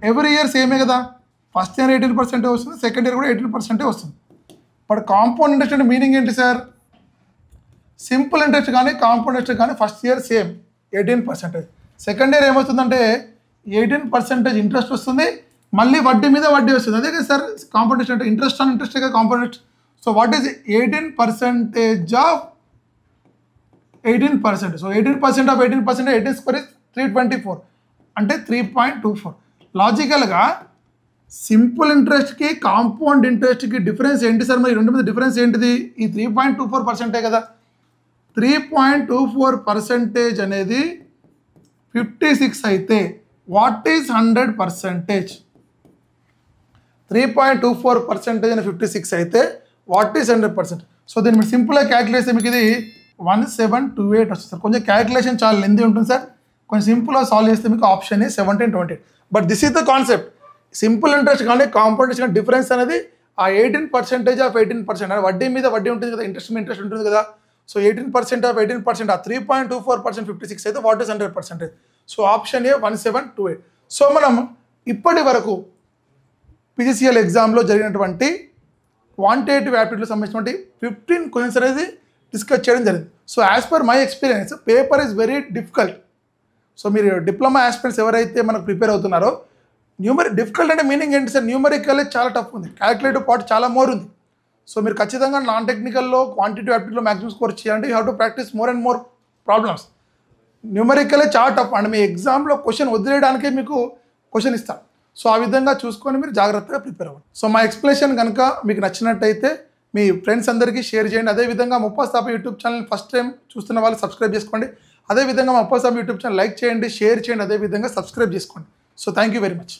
ఎవ్రీ ఇయర్ సేమే కదా. ఫస్ట్ ఇయర్ 18% వస్తుంది, సెకండ్ ఇయర్ కూడా 18% వస్తుంది. బట్ కాంపౌండ్ ఇంట్రెస్ట్ అంటే మీనింగ్ ఏంటి సార్? సింపుల్ ఇంట్రెస్ట్ కానీ కాంపౌండ్ ఇంట్రెస్ట్ కానీ first year same 18%, second year ఏమవుతుందంటే 18% ఇంట్రెస్ట్ వస్తుంది, మళ్ళీ వడ్డీ మీద వడ్డీ వస్తుంది. అదే కదా సార్ కాంపౌండ్ ఇంట్రెస్ట్ అంటే. ఇంట్రెస్ట్ ఆన్ ఇంట్రెస్ట్ కదా compound interest. So what is 18% of 18%. So 18% of 18% 18 square is 324 అంటే 3.24. లాజికల్గా సింపుల్ ఇంట్రెస్ట్కి కాంపౌండ్ ఇంట్రెస్ట్కి డిఫరెన్స్ ఏంటి సార్ మరి? రెండు మీద డిఫరెన్స్ ఏంటిది? ఈ 3.24% కదా. 3.24% అనేది 56 అయితే వాట్ ఈజ్ 100%? 3.24% అని 56 అయితే వాట్ ఈజ్ 100%? సో దీన్ని మీరు సింపుల్గా క్యాలిక్యులేట్ చేస్తే మీకు ఇది 1728 వస్తుంది సార్. కొంచెం క్యాలిక్యులేషన్ చాలా లెంతీ ఉంటుంది సార్. కొంచెం సింపుల్గా సాల్వ్ చేస్తే మీకు option 1728. But this is the concept. Simple interest కానీ కాంపౌండ్ ఇంట్రెస్ట్ కానీ డిఫరెన్స్ అనేది ఆ 18% ఆఫ్ 18% వడ్డీ మీద వడ్డీ ఉంటుంది కదా, ఇంట్రెస్ట్ మీద ఇంట్రెస్ట్ ఉంటుంది కదా. సో 18% ఆఫ్ 18% ఆ 3.24% 56 అయితే what is 100%? So option 1728. So మనం ఇప్పటి వరకు PCL ఎగ్జామ్లో జరిగినటువంటి క్వాంటిటేటివ్ యాప్టిట్యూడ్కి సంబంధించినటువంటి 15 క్వశ్చన్స్ అనేది డిస్కస్ చేయడం జరిగింది. So as per my experience paper is very difficult. So మీరు డిప్లొమా ఆస్పిరెంట్స్ ఎవరైతే మనకు ప్రిపేర్ అవుతున్నారో డిఫికల్ట్ అంటే మీనింగ్ ఏంటి సార్? న్యూమరికల్ చాలా టఫ్ ఉంది, క్యాలిక్యులేటివ్ పార్ట్ చాలా మోర్ ఉంది. సో మీరు ఖచ్చితంగా నాన్ టెక్నికల్లో క్వాంటిటేటివ్ యాప్టిట్యూడ్లో మ్యాక్సిమం స్కోర్ చేయాలంటే you have to practice more and more problems. న్యూమరికలే చాలా టఫ్ అండ్ మీ ఎగ్జామ్లో క్వశ్చన్ వదిలేయడానికే మీకు క్వశ్చన్ ఇస్తాను. సో ఆ విధంగా చూసుకొని మీరు జాగ్రత్తగా ప్రిపేర్ అవ్వండి. సో మా ఎక్స్ప్లెనేషన్ కనుక మీకు నచ్చినట్టయితే మీ ఫ్రెండ్స్ అందరికీ షేర్ చేయండి. అదేవిధంగా ముప్పస్తాప యూట్యూబ్ ఛానల్ ఫస్ట్ టైం చూస్తున్న వాళ్ళు సబ్స్క్రైబ్ చేసుకోండి. అదేవిధంగా ముప్పస్తాప యూట్యూబ్ ఛానల్ లైక్ చేయండి, షేర్ చేయండి, అదేవిధంగా సబ్స్క్రైబ్ చేసుకోండి. So thank you very much.